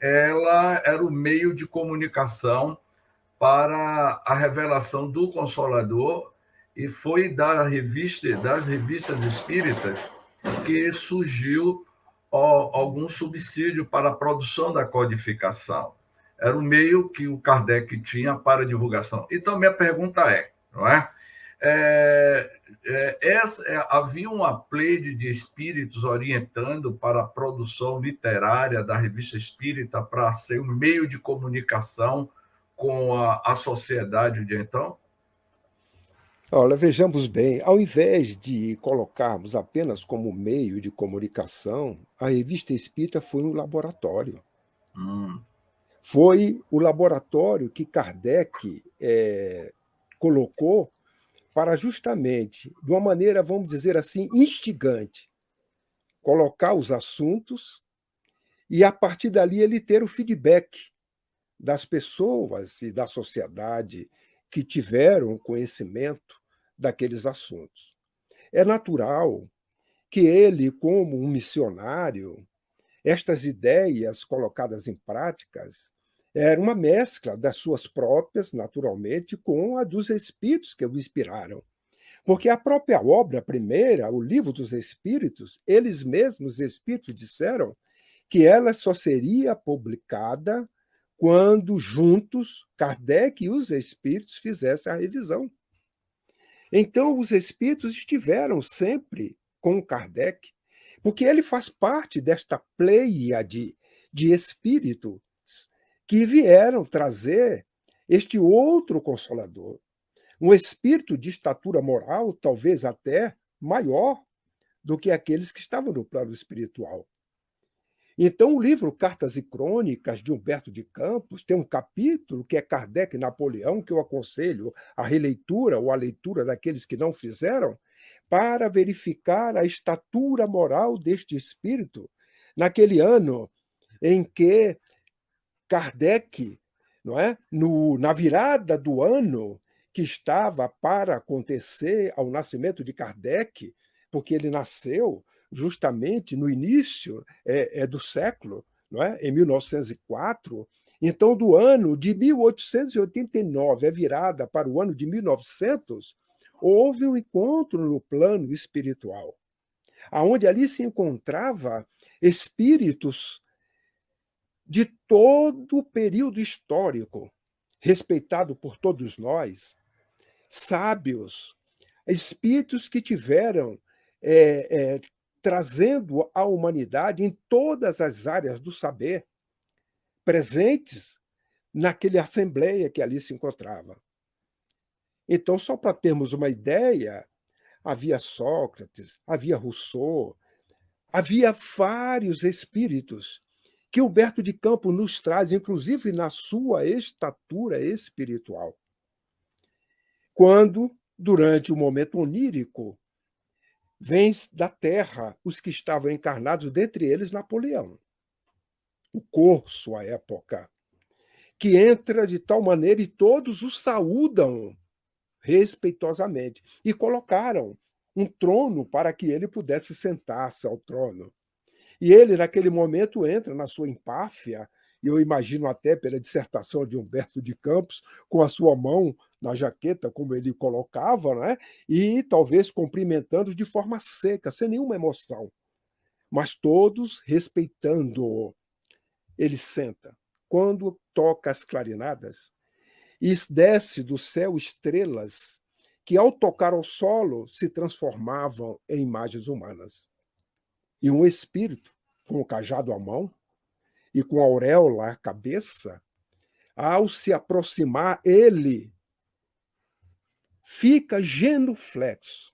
ela era o meio de comunicação para a revelação do Consolador e foi das revistas espíritas que surgiu algum subsídio para a produção da codificação. Era o meio que o Kardec tinha para divulgação. Então, minha pergunta não é? Havia uma pleide de espíritos orientando para a produção literária da Revista Espírita para ser um meio de comunicação com a sociedade de então? Olha, vejamos bem, ao invés de colocarmos apenas como meio de comunicação, a Revista Espírita foi um laboratório. Foi o laboratório que Kardec colocou para justamente, de uma maneira, vamos dizer assim, instigante, colocar os assuntos e, a partir dali, ele ter o feedback das pessoas e da sociedade que tiveram conhecimento daqueles assuntos. É natural que ele, como um missionário, estas ideias colocadas em práticas era uma mescla das suas próprias, naturalmente, com a dos espíritos que o inspiraram. Porque a própria obra primeira, o Livro dos Espíritos, eles mesmos, os espíritos, disseram que ela só seria publicada quando juntos Kardec e os espíritos fizessem a revisão. Então, os espíritos estiveram sempre com Kardec, porque ele faz parte desta pleiade de espíritos que vieram trazer este outro Consolador, um espírito de estatura moral, talvez até maior do que aqueles que estavam no plano espiritual. Então, o livro Cartas e Crônicas, de Humberto de Campos, tem um capítulo que é Kardec e Napoleão, que eu aconselho a releitura ou a leitura daqueles que não fizeram, para verificar a estatura moral deste espírito naquele ano em que Kardec, não é? Na virada do ano que estava para acontecer ao nascimento de Kardec, porque ele nasceu justamente no início do século, não é? Em 1904. Então, do ano de 1889, virada para o ano de 1900, houve um encontro no plano espiritual, aonde ali se encontrava espíritos de todo o período histórico, respeitado por todos nós, sábios, espíritos que tiveram trazendo a humanidade em todas as áreas do saber, presentes naquela assembleia que ali se encontrava. Então, só para termos uma ideia, havia Sócrates, havia Rousseau, havia vários espíritos que Humberto de Campos nos traz, inclusive na sua estatura espiritual. Quando, durante o momento onírico, vêm da Terra os que estavam encarnados, dentre eles Napoleão, o Corso, à época, que entra de tal maneira e todos o saúdam respeitosamente e colocaram um trono para que ele pudesse sentar-se ao trono. E ele, naquele momento, entra na sua empáfia, e eu imagino até pela dissertação de Humberto de Campos, com a sua mão na jaqueta, como ele colocava, né? E talvez cumprimentando de forma seca, sem nenhuma emoção, mas todos respeitando-o. Ele senta. Quando toca as clarinadas, e desce do céu estrelas que, ao tocar ao solo, se transformavam em imagens humanas. E um espírito, com o cajado à mão e com a auréola à cabeça, ao se aproximar, ele fica genuflexo,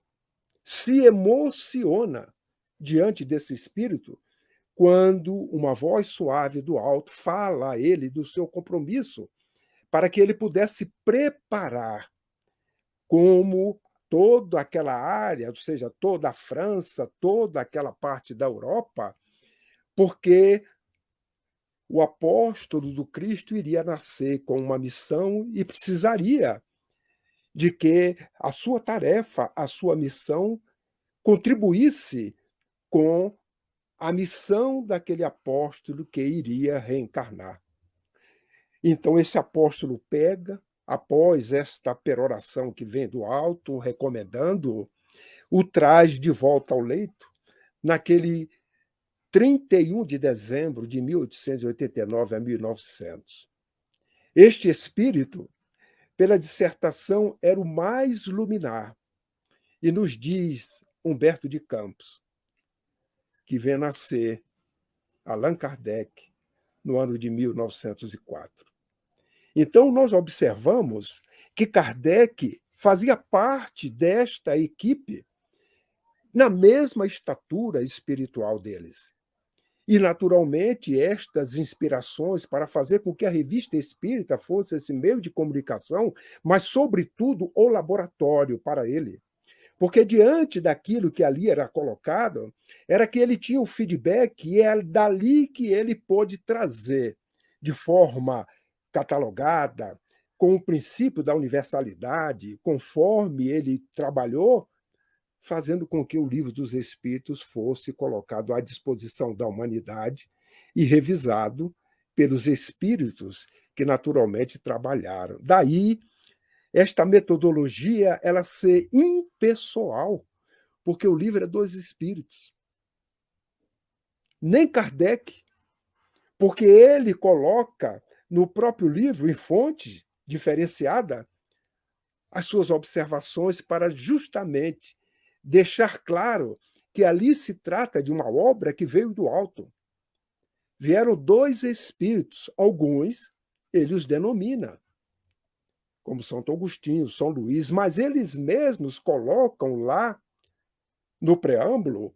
se emociona diante desse espírito, quando uma voz suave do alto fala a ele do seu compromisso, para que ele pudesse preparar como toda aquela área, ou seja, toda a França, toda aquela parte da Europa, porque o apóstolo do Cristo iria nascer com uma missão e precisaria de que a sua tarefa, a sua missão, contribuísse com a missão daquele apóstolo que iria reencarnar. Então, esse apóstolo pega, após esta peroração que vem do alto, recomendando, o traz de volta ao leito, naquele 31 de dezembro de 1889 a 1900. Este espírito, pela dissertação, era o mais luminar, e nos diz Humberto de Campos, que vem nascer Allan Kardec no ano de 1904. Então, nós observamos que Kardec fazia parte desta equipe na mesma estatura espiritual deles. E, naturalmente, estas inspirações para fazer com que a Revista Espírita fosse esse meio de comunicação, mas, sobretudo, o laboratório para ele. Porque, diante daquilo que ali era colocado, era que ele tinha o feedback e é dali que ele pôde trazer, de forma catalogada, com o princípio da universalidade, conforme ele trabalhou, fazendo com que o Livro dos Espíritos fosse colocado à disposição da humanidade e revisado pelos espíritos que naturalmente trabalharam. Daí, esta metodologia ela ser impessoal, porque o livro é dos espíritos. Nem Kardec, porque ele coloca no próprio livro, em fonte diferenciada, as suas observações para justamente deixar claro que ali se trata de uma obra que veio do alto. Vieram dois espíritos, alguns ele os denomina, como Santo Agostinho, São Luís, mas eles mesmos colocam lá no preâmbulo,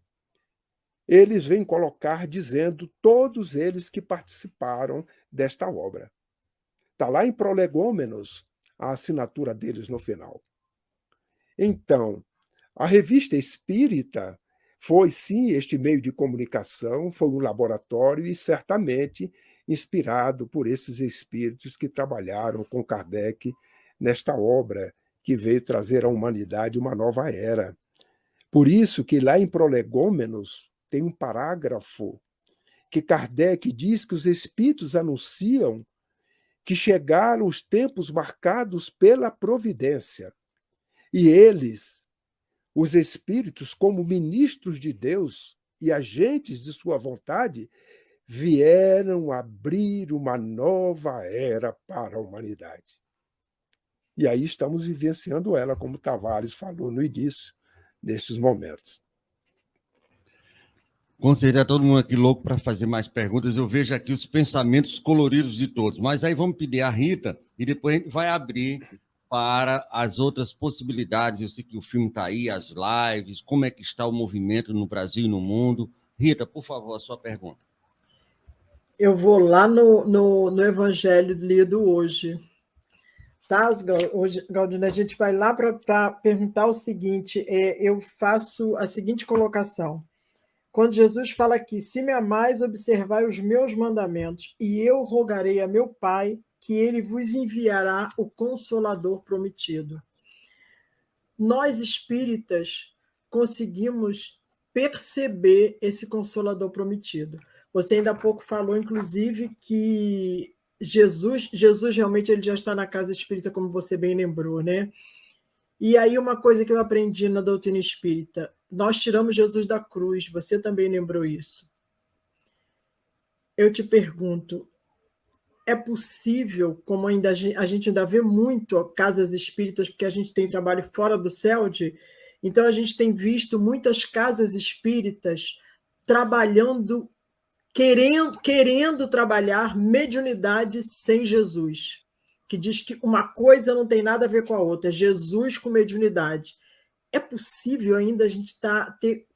eles vêm colocar dizendo todos eles que participaram desta obra. Está lá em Prolegômenos a assinatura deles no final. Então, a Revista Espírita foi, sim, este meio de comunicação, foi um laboratório e certamente inspirado por esses espíritos que trabalharam com Kardec nesta obra que veio trazer à humanidade uma nova era. Por isso que lá em Prolegômenos tem um parágrafo que Kardec diz que os espíritos anunciam que chegaram os tempos marcados pela providência E eles, os espíritos, como ministros de Deus e agentes de sua vontade, vieram abrir uma nova era para a humanidade. E aí estamos vivenciando ela, como Tavares falou no início, nesses momentos. Com certeza, todo mundo aqui louco para fazer mais perguntas. Eu vejo aqui os pensamentos coloridos de todos. Mas aí vamos pedir a Rita e depois a gente vai abrir para as outras possibilidades. Eu sei que o filme está aí, as lives, como é que está o movimento no Brasil e no mundo. Rita, por favor, a sua pergunta. Eu vou lá no Evangelho lido hoje. Tá, hoje, Galdino, a gente vai lá para perguntar o seguinte, eu faço a seguinte colocação. Quando Jesus fala aqui, se me amais, observai os meus mandamentos, e eu rogarei a meu Pai que ele vos enviará o Consolador prometido. Nós, espíritas, conseguimos perceber esse Consolador prometido. Você ainda há pouco falou, inclusive, que Jesus realmente ele já está na casa espírita, como você bem lembrou, né? E aí uma coisa que eu aprendi na doutrina espírita, nós tiramos Jesus da cruz, você também lembrou isso. Eu te pergunto, é possível, como ainda a gente ainda vê muito casas espíritas, porque a gente tem trabalho fora do CELD, então a gente tem visto muitas casas espíritas trabalhando, querendo trabalhar mediunidade sem Jesus, que diz que uma coisa não tem nada a ver com a outra, é Jesus com mediunidade. É possível ainda a gente ter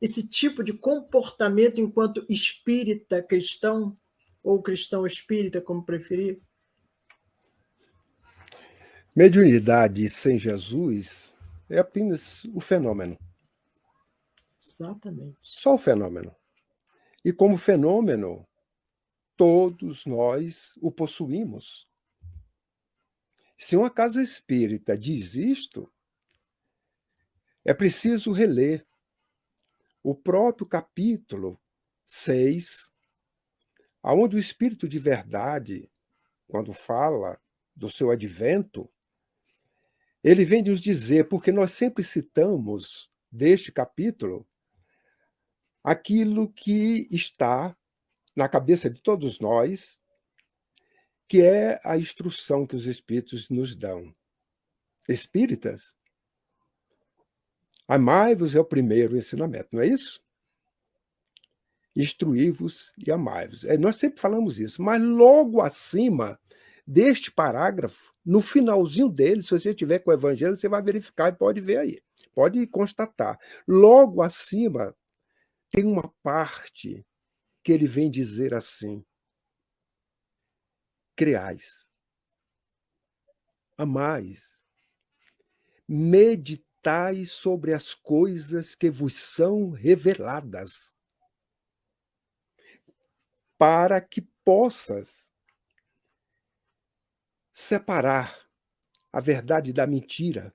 esse tipo de comportamento enquanto espírita cristão, ou cristão espírita, como preferir? Mediunidade sem Jesus é apenas o fenômeno. Exatamente. Só o fenômeno. E como fenômeno, todos nós o possuímos. Se uma casa espírita diz isto, é preciso reler o próprio capítulo 6, onde o Espírito de Verdade, quando fala do seu advento, ele vem nos dizer, porque nós sempre citamos deste capítulo aquilo que está na cabeça de todos nós, que é a instrução que os Espíritos nos dão. Espíritas, amai-vos é o primeiro ensinamento, não é isso? Instruí-vos e amai-vos. Nós sempre falamos isso, mas logo acima deste parágrafo, no finalzinho dele, se você tiver com o Evangelho, você vai verificar e pode ver aí, pode constatar. Logo acima tem uma parte que ele vem dizer assim: creais, amais, meditai sobre as coisas que vos são reveladas, para que possas separar a verdade da mentira.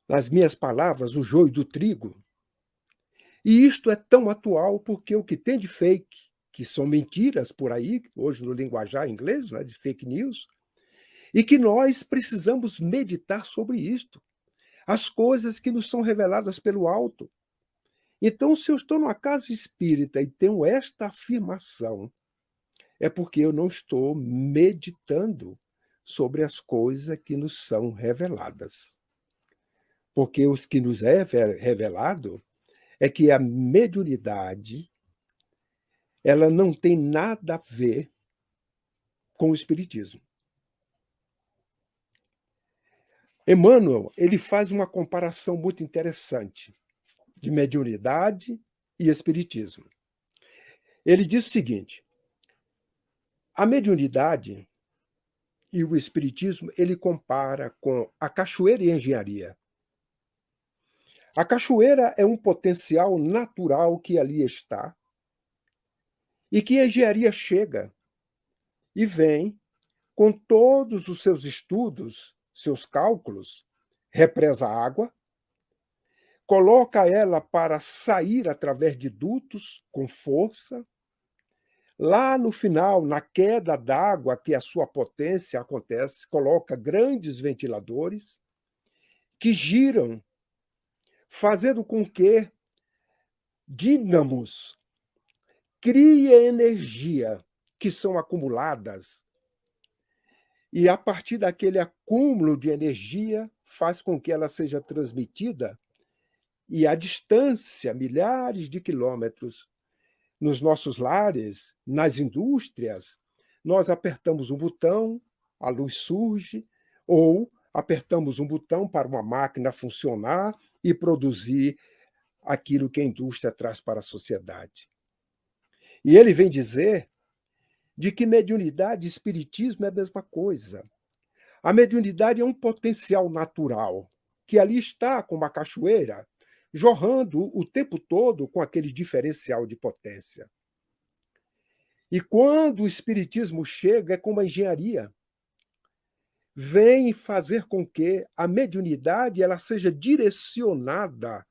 Nas minhas palavras, o joio do trigo. E isto é tão atual porque o que tem de fake, que são mentiras por aí, hoje no linguajar inglês, né, de fake news, e que nós precisamos meditar sobre isto. As coisas que nos são reveladas pelo alto. Então, se eu estou numa casa espírita e tenho esta afirmação, é porque eu não estou meditando sobre as coisas que nos são reveladas. Porque os que nos é revelado é que a mediunidade ela não tem nada a ver com o espiritismo. Emmanuel, ele faz uma comparação muito interessante de mediunidade e espiritismo. Ele diz o seguinte: a mediunidade e o espiritismo ele compara com a cachoeira e a engenharia. A cachoeira é um potencial natural que ali está e que a engenharia chega e vem com todos os seus estudos, seus cálculos, represa a água, coloca ela para sair através de dutos com força. Lá no final, na queda d'água, que a sua potência acontece, coloca grandes ventiladores que giram, fazendo com que dínamos criem energia que são acumuladas, e a partir daquele acúmulo de energia faz com que ela seja transmitida, e à distância, milhares de quilômetros, nos nossos lares, nas indústrias, nós apertamos um botão, a luz surge, ou apertamos um botão para uma máquina funcionar e produzir aquilo que a indústria traz para a sociedade. E ele vem dizer de que mediunidade e espiritismo é a mesma coisa. A mediunidade é um potencial natural, que ali está como uma cachoeira, jorrando o tempo todo com aquele diferencial de potência. E quando o espiritismo chega, é como a engenharia. Vem fazer com que a mediunidade ela seja direcionada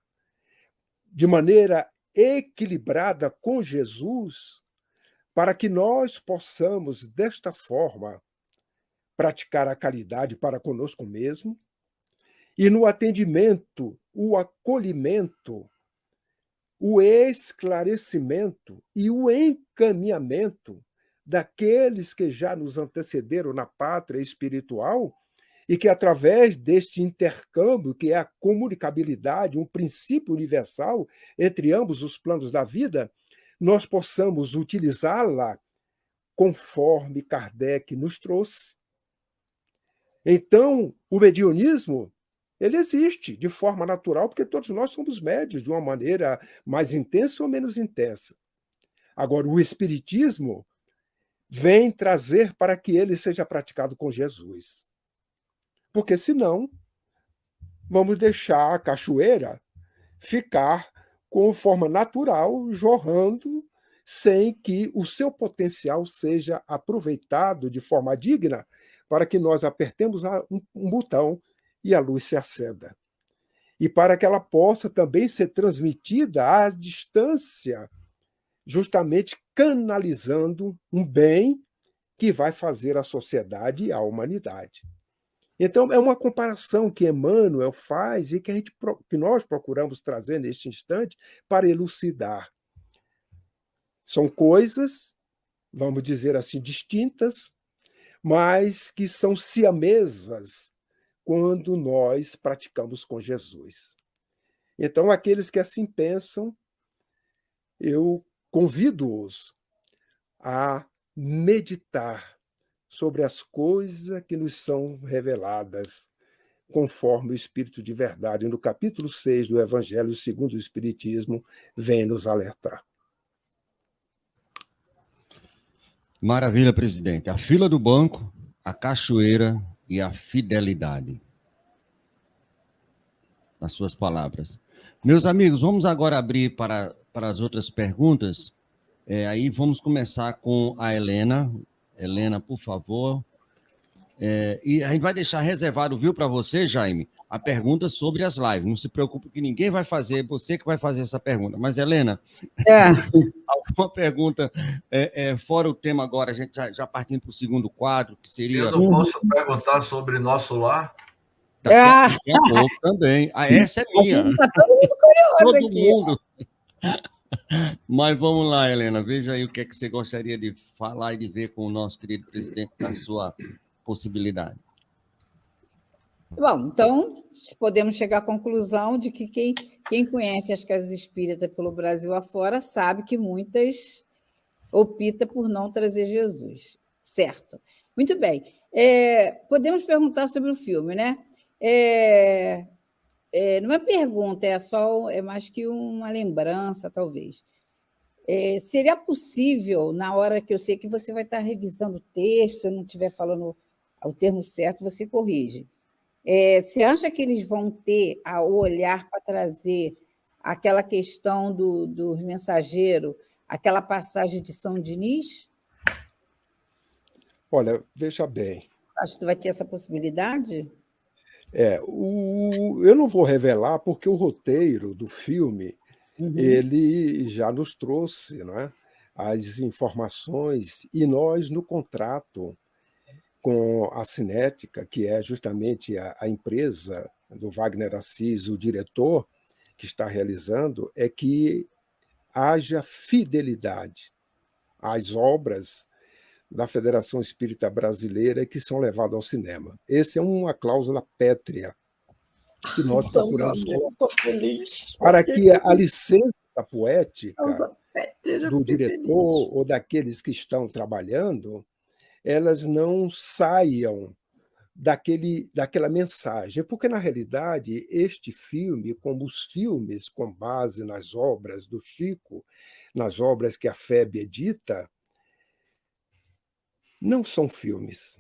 de maneira equilibrada com Jesus, para que nós possamos, desta forma, praticar a caridade para conosco mesmo, e no atendimento, o acolhimento, o esclarecimento e o encaminhamento daqueles que já nos antecederam na pátria espiritual e que, através deste intercâmbio, que é a comunicabilidade, um princípio universal entre ambos os planos da vida, nós possamos utilizá-la conforme Kardec nos trouxe. Então, o mediunismo, ele existe de forma natural, porque todos nós somos médios de uma maneira mais intensa ou menos intensa. Agora, o espiritismo vem trazer para que ele seja praticado com Jesus. Porque, senão, vamos deixar a cachoeira ficar com forma natural, jorrando, sem que o seu potencial seja aproveitado de forma digna para que nós apertemos um botão e a luz se acenda. E para que ela possa também ser transmitida à distância, justamente canalizando um bem que vai fazer a sociedade e a humanidade. Então, é uma comparação que Emmanuel faz e que nós procuramos trazer neste instante para elucidar. São coisas, vamos dizer assim, distintas, mas que são siamesas quando nós praticamos com Jesus. Então, aqueles que assim pensam, eu convido-os a meditar sobre as coisas que nos são reveladas, conforme o Espírito de Verdade, no capítulo 6 do Evangelho segundo o Espiritismo, vem nos alertar. Maravilha, presidente. A fila do banco, a cachoeira e a fidelidade. Nas suas palavras. Meus amigos, vamos agora abrir para as outras perguntas. Aí vamos começar com a Helena. Helena, por favor. E a gente vai deixar reservado, viu, para você, Jaime, a pergunta sobre as lives. Não se preocupe que ninguém vai fazer, você que vai fazer essa pergunta. Mas, Helena, alguma pergunta fora o tema agora, a gente já partindo para o segundo quadro, que seria... Eu não posso perguntar sobre nosso lar? Daqui a pouco também. Essa é minha. Está todo mundo curioso aqui. Mundo. Mas vamos lá, Helena, veja aí o que é que você gostaria de falar e de ver com o nosso querido presidente na sua possibilidade. Bom, então podemos chegar à conclusão de que quem conhece as casas espíritas pelo Brasil afora sabe que muitas optam por não trazer Jesus, certo? Muito bem. Podemos perguntar sobre o filme, né? Não é pergunta, é mais que uma lembrança, talvez. Seria possível, na hora que eu sei que você vai estar revisando o texto, se eu não estiver falando o termo certo, você corrige. Você acha que eles vão ter o olhar para trazer aquela questão do mensageiro, aquela passagem de São Diniz? Olha, veja bem. Acho que vai ter essa possibilidade? Eu não vou revelar, porque o roteiro do filme ele já nos trouxe, né, as informações, e nós, no contrato com a Cinética, que é justamente a empresa do Wagner Assis, o diretor que está realizando, é que haja fidelidade às obras da Federação Espírita Brasileira que são levadas ao cinema. Essa é uma cláusula pétrea que nós Então, procuramos amigo, estou feliz. para que a licença poética Causa pétrea, já do fiquei diretor feliz. ou daqueles que estão trabalhando, elas não saiam daquela mensagem, porque, na realidade, este filme, como os filmes com base nas obras do Chico, nas obras que a FEB edita, não são filmes.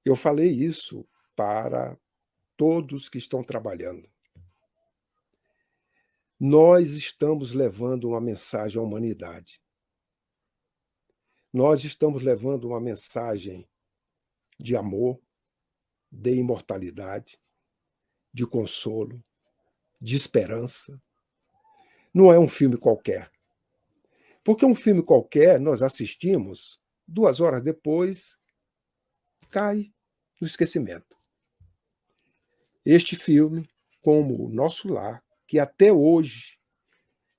Eu falei isso para todos que estão trabalhando. Nós estamos levando uma mensagem à humanidade. Nós estamos levando uma mensagem de amor, de imortalidade, de consolo, de esperança. Não é um filme qualquer. Porque um filme qualquer, nós assistimos, 2 horas depois, cai no esquecimento. Este filme, como o Nosso Lar, que até hoje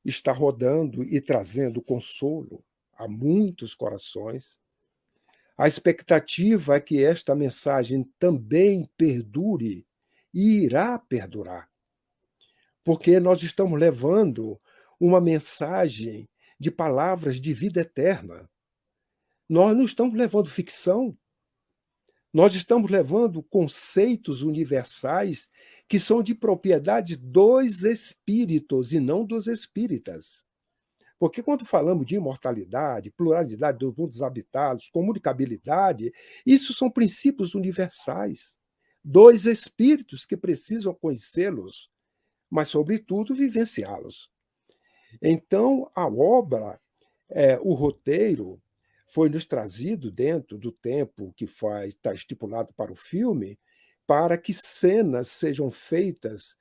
está rodando e trazendo consolo a muitos corações, a expectativa é que esta mensagem também perdure e irá perdurar, porque nós estamos levando uma mensagem de palavras de vida eterna. Nós não estamos levando ficção, nós estamos levando conceitos universais que são de propriedade dos espíritos e não dos espíritas. Porque quando falamos de imortalidade, pluralidade dos mundos habitados, comunicabilidade, isso são princípios universais dos espíritos que precisam conhecê-los, mas, sobretudo, vivenciá-los. Então, a obra, o roteiro, foi nos trazido dentro do tempo que está estipulado para o filme, para que cenas sejam feitas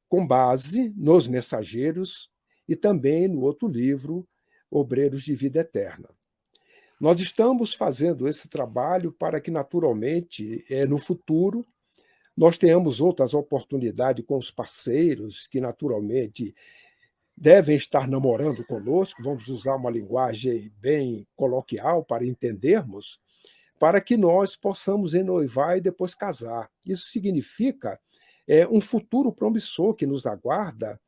com base nos mensageiros e também no outro livro, Obreiros de Vida Eterna. Nós estamos fazendo esse trabalho para que, naturalmente, no futuro, nós tenhamos outras oportunidades com os parceiros que, naturalmente, devem estar namorando conosco, vamos usar uma linguagem bem coloquial para entendermos, para que nós possamos enoivar e depois casar. Isso significa um futuro promissor que nos aguarda,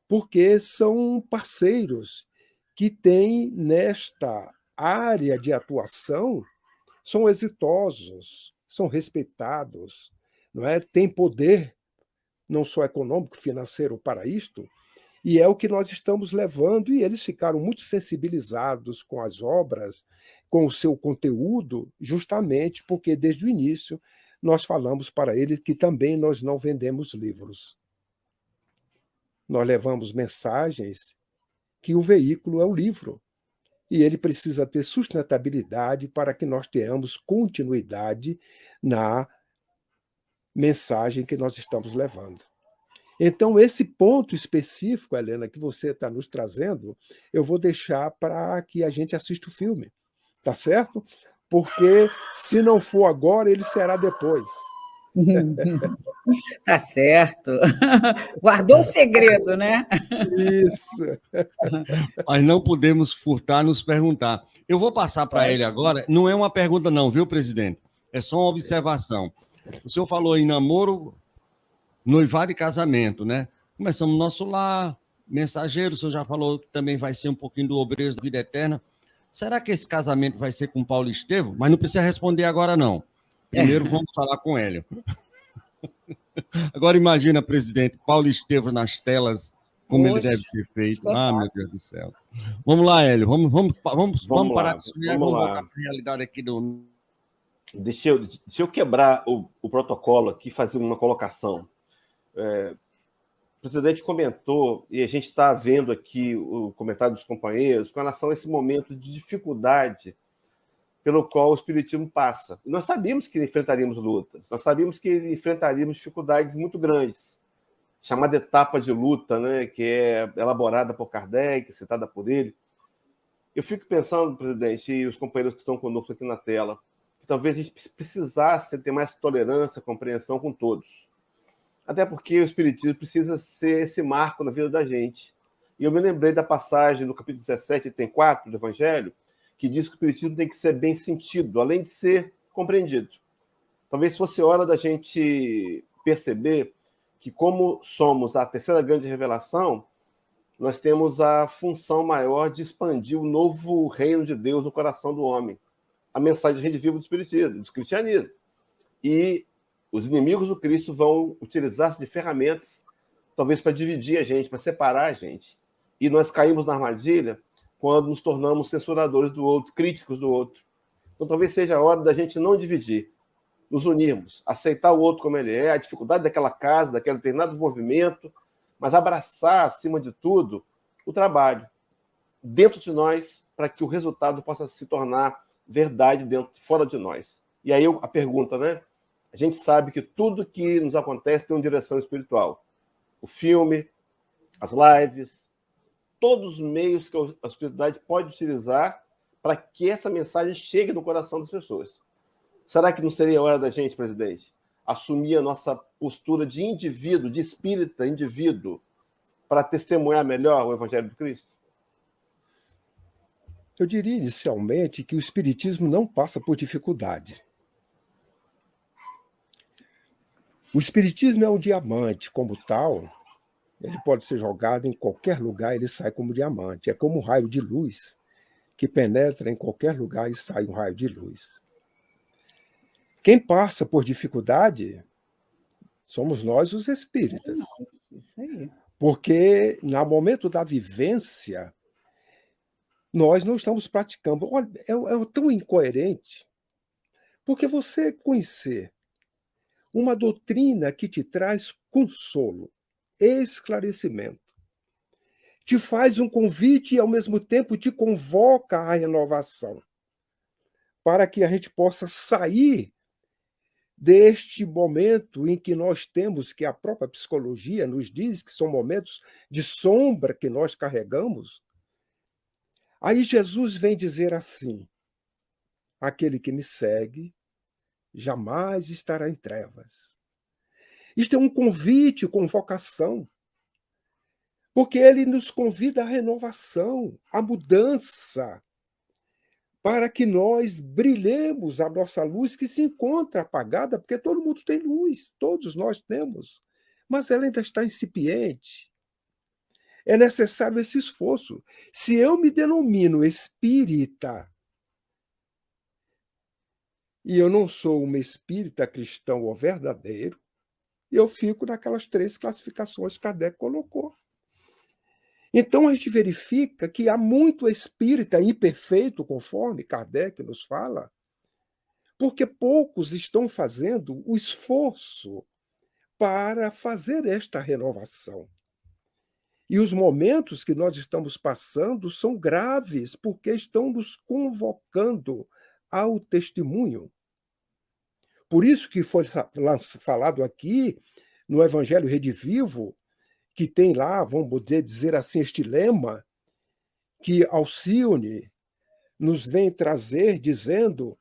porque são parceiros que têm, nesta área de atuação, são exitosos, são respeitados, não é? Têm poder, não só econômico, financeiro para isto, e é o que nós estamos levando, e eles ficaram muito sensibilizados com as obras, com o seu conteúdo, justamente porque, desde o início, nós falamos para eles que também nós não vendemos livros. Nós levamos mensagens que o veículo é o livro. E ele precisa ter sustentabilidade para que nós tenhamos continuidade na mensagem que nós estamos levando. Então, esse ponto específico, Helena, que você está nos trazendo, eu vou deixar para que a gente assista o filme, tá certo? Porque, se não for agora, ele será depois. Tá certo. Guardou o segredo, né? Isso. Mas não podemos furtar nos perguntar. Eu vou passar para ele agora. Não é uma pergunta, não, viu, presidente? É só uma observação. O senhor falou em namoro, noivado e casamento, né? Começamos Nosso Lar, Mensageiro, o senhor já falou que também vai ser um pouquinho do Obreiros da Vida Eterna. Será que esse casamento vai ser com Paulo Estevam? Mas não precisa responder agora, não. Primeiro vamos falar com Hélio. Agora imagina, presidente, Paulo Estevam nas telas, como ele deve ser feito. Ah, meu Deus do céu. Vamos lá, Hélio. Vamos parar de sonhar e vamos voltar para a realidade aqui do... Deixa eu quebrar o protocolo aqui e fazer uma colocação. O presidente comentou, e a gente está vendo aqui o comentário dos companheiros, com relação a esse momento de dificuldade pelo qual o Espiritismo passa. Nós sabíamos que enfrentaríamos lutas, nós sabíamos que enfrentaríamos dificuldades muito grandes. Chamada etapa de luta, né, que é elaborada por Kardec, citada por ele. Eu fico pensando, presidente, e os companheiros que estão conosco aqui na tela, que talvez a gente precisasse ter mais tolerância, compreensão com todos. Até porque o Espiritismo precisa ser esse marco na vida da gente. E eu me lembrei da passagem no capítulo 17, item 4 do Evangelho, que diz que o Espiritismo tem que ser bem sentido, além de ser compreendido. Talvez fosse hora da gente perceber que, como somos a terceira grande revelação, nós temos a função maior de expandir o novo reino de Deus no coração do homem. A mensagem de rede viva do Espiritismo, do cristianismo. E os inimigos do Cristo vão utilizar-se de ferramentas, talvez para dividir a gente, para separar a gente. E nós caímos na armadilha quando nos tornamos censuradores do outro, críticos do outro. Então talvez seja a hora da gente não dividir, nos unirmos, aceitar o outro como ele é, a dificuldade daquela casa, daquele determinado movimento, mas abraçar, acima de tudo, o trabalho dentro de nós, para que o resultado possa se tornar verdade fora de nós. E aí a pergunta, né? A gente sabe que tudo que nos acontece tem uma direção espiritual. O filme, as lives, todos os meios que a espiritualidade pode utilizar para que essa mensagem chegue no coração das pessoas. Será que não seria hora da gente, presidente, assumir a nossa postura de indivíduo, de espírita, indivíduo, para testemunhar melhor o Evangelho de Cristo? Eu diria inicialmente que o Espiritismo não passa por dificuldade. O Espiritismo é um diamante, como tal, ele pode ser jogado em qualquer lugar, ele sai como diamante. É como um raio de luz que penetra em qualquer lugar e sai um raio de luz. Quem passa por dificuldade somos nós, os espíritas. Isso aí. Porque, no momento da vivência, nós não estamos praticando. Olha, é tão incoerente. Porque você conhecer uma doutrina que te traz consolo, esclarecimento, te faz um convite e, ao mesmo tempo, te convoca à renovação, para que a gente possa sair deste momento em que nós temos, que a própria psicologia nos diz que são momentos de sombra que nós carregamos. Aí Jesus vem dizer assim: aquele que me segue jamais estará em trevas. Isto é um convite, convocação, porque ele nos convida à renovação, à mudança, para que nós brilhemos a nossa luz que se encontra apagada, porque todo mundo tem luz, todos nós temos, mas ela ainda está incipiente. É necessário esse esforço. Se eu me denomino espírita, e eu não sou uma espírita cristão ou verdadeiro, eu fico naquelas 3 classificações que Kardec colocou. Então, a gente verifica que há muito espírita imperfeito, conforme Kardec nos fala, porque poucos estão fazendo o esforço para fazer esta renovação. E os momentos que nós estamos passando são graves, porque estão nos convocando ao testemunho. Por isso que foi falado aqui no Evangelho Redivivo, que tem lá, vamos poder dizer assim, este lema que Alcione nos vem trazer, dizendo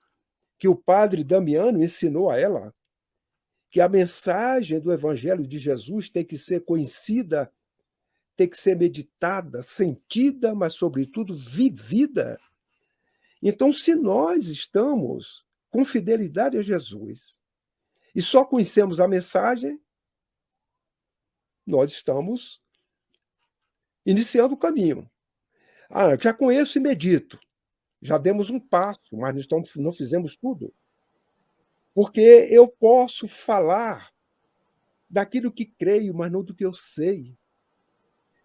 que o padre Damiano ensinou a ela, que a mensagem do Evangelho de Jesus tem que ser conhecida, tem que ser meditada, sentida, mas, sobretudo, vivida. Então, se nós estamos com fidelidade a Jesus e só conhecemos a mensagem, nós estamos iniciando o caminho. Já conheço e medito. Já demos um passo, mas não fizemos tudo. Porque eu posso falar daquilo que creio, mas não do que eu sei.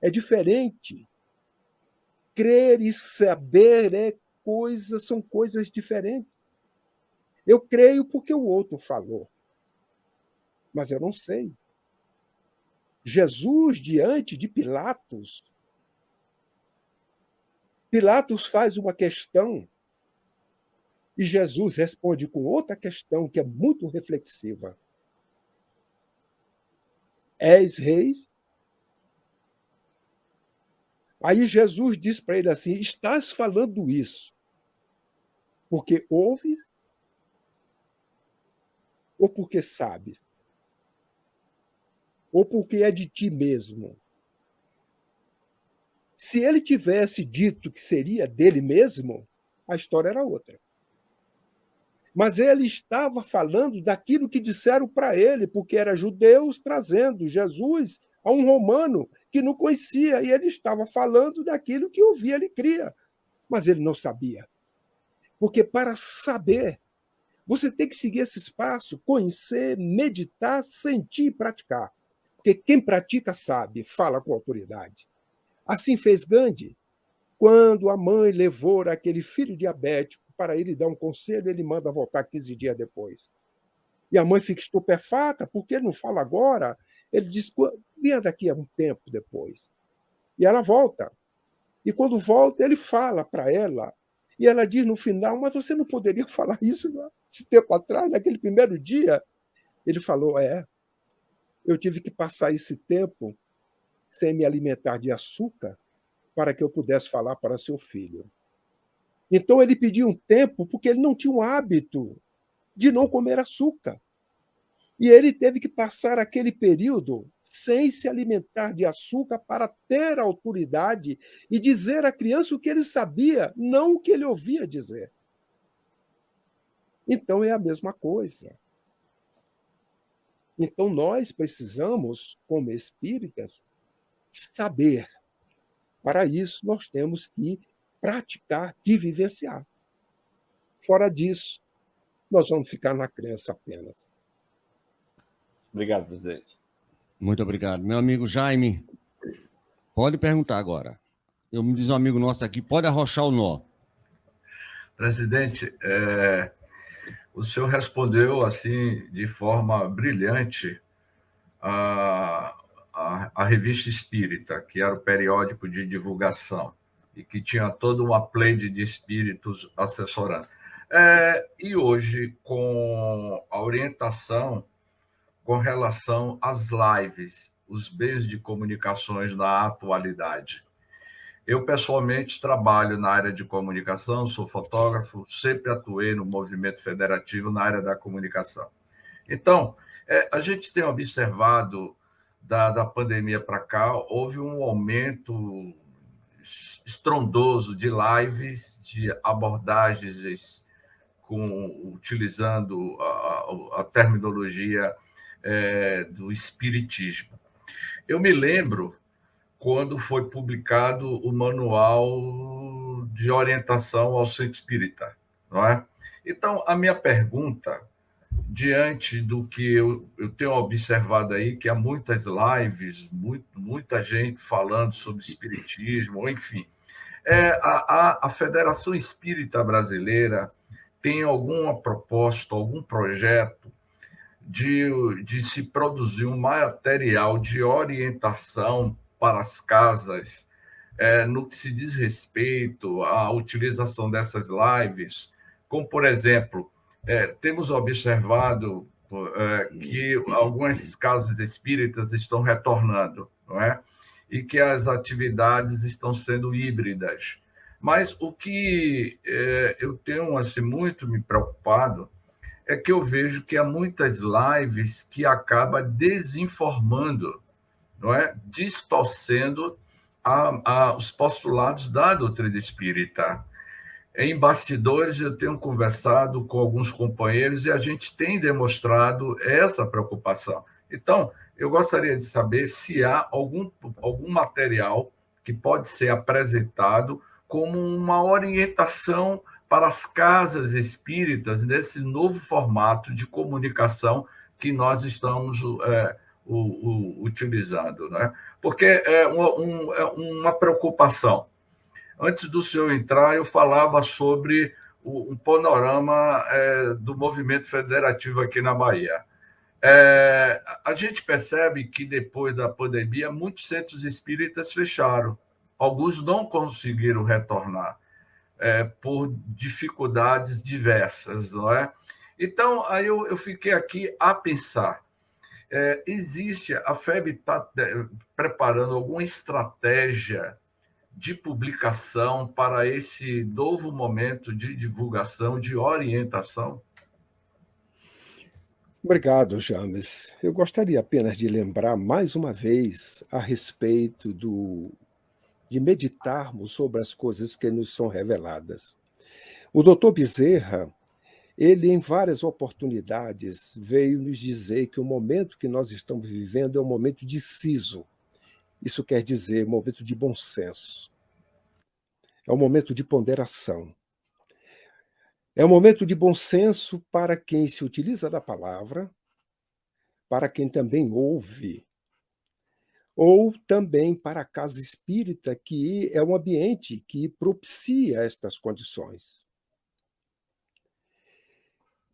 É diferente. Crer e saber são coisas diferentes. Eu creio porque o outro falou, mas eu não sei. Jesus, diante de Pilatos faz uma questão e Jesus responde com outra questão que é muito reflexiva. És rei? Aí Jesus diz para ele assim: estás falando isso porque ouves ou porque sabes? Ou porque é de ti mesmo? Se ele tivesse dito que seria dele mesmo, a história era outra. Mas ele estava falando daquilo que disseram para ele, porque era judeus trazendo Jesus a um romano que não conhecia, e ele estava falando daquilo que ouvia, ele cria. Mas ele não sabia. Porque para saber, você tem que seguir esse espaço, conhecer, meditar, sentir e praticar. Porque quem pratica sabe, fala com autoridade. Assim fez Gandhi. Quando a mãe levou aquele filho diabético para ele dar um conselho, ele manda voltar 15 dias depois. E a mãe fica estupefata, porque ele não fala agora. Ele diz, venha daqui a um tempo depois. E ela volta. E quando volta, ele fala para ela. E ela diz no final, mas você não poderia falar isso esse tempo atrás, naquele primeiro dia? Ele falou, eu tive que passar esse tempo sem me alimentar de açúcar para que eu pudesse falar para seu filho. Então ele pediu um tempo porque ele não tinha um hábito de não comer açúcar. E ele teve que passar aquele período sem se alimentar de açúcar para ter autoridade e dizer à criança o que ele sabia, não o que ele ouvia dizer. Então é a mesma coisa. Então nós precisamos, como espíritas, saber. Para isso, nós temos que praticar e vivenciar. Fora disso, nós vamos ficar na crença apenas. Obrigado, presidente. Muito obrigado. Meu amigo Jaime, pode perguntar agora. Eu me diz um amigo nosso aqui, pode arrochar o nó. Presidente, o senhor respondeu assim de forma brilhante a Revista Espírita, que era o periódico de divulgação e que tinha toda uma pleide de espíritos assessorando. E hoje, com a orientação com relação às lives, os meios de comunicações na atualidade. Eu, pessoalmente, trabalho na área de comunicação, sou fotógrafo, sempre atuei no movimento federativo na área da comunicação. Então, a gente tem observado, da pandemia para cá, houve um aumento estrondoso de lives, de abordagens utilizando a terminologia do espiritismo. Eu me lembro quando foi publicado o manual de orientação ao centro espírita, não é? Então, a minha pergunta, diante do que eu tenho observado aí, que há muitas lives, muita gente falando sobre espiritismo, enfim, a Federação Espírita Brasileira tem alguma proposta, algum projeto de se produzir um material de orientação para as casas, no que se diz respeito à utilização dessas lives, como, por exemplo, temos observado que algumas casas espíritas estão retornando, não é? E que as atividades estão sendo híbridas. Mas o que eu tenho assim, muito me preocupado é que eu vejo que há muitas lives que acabam desinformando, não é? Distorcendo os postulados da doutrina espírita. Em bastidores, eu tenho conversado com alguns companheiros e a gente tem demonstrado essa preocupação. Então, eu gostaria de saber se há algum material que pode ser apresentado como uma orientação para as casas espíritas nesse novo formato de comunicação que nós estamos utilizando, né? Porque é uma preocupação. Antes do senhor entrar, eu falava sobre o panorama do movimento federativo aqui na Bahia. A gente percebe que depois da pandemia, muitos centros espíritas fecharam. Alguns não conseguiram retornar. Por dificuldades diversas, não é? Então, aí eu fiquei aqui a pensar, a FEB está preparando alguma estratégia de publicação para esse novo momento de divulgação, de orientação? Obrigado, James. Eu gostaria apenas de lembrar mais uma vez a respeito de meditarmos sobre as coisas que nos são reveladas. O doutor Bezerra, ele em várias oportunidades veio nos dizer que o momento que nós estamos vivendo é um momento de siso. Isso quer dizer momento de bom senso. É um momento de ponderação. É um momento de bom senso para quem se utiliza da palavra, para quem também ouve, ou também para a casa espírita, que é um ambiente que propicia estas condições.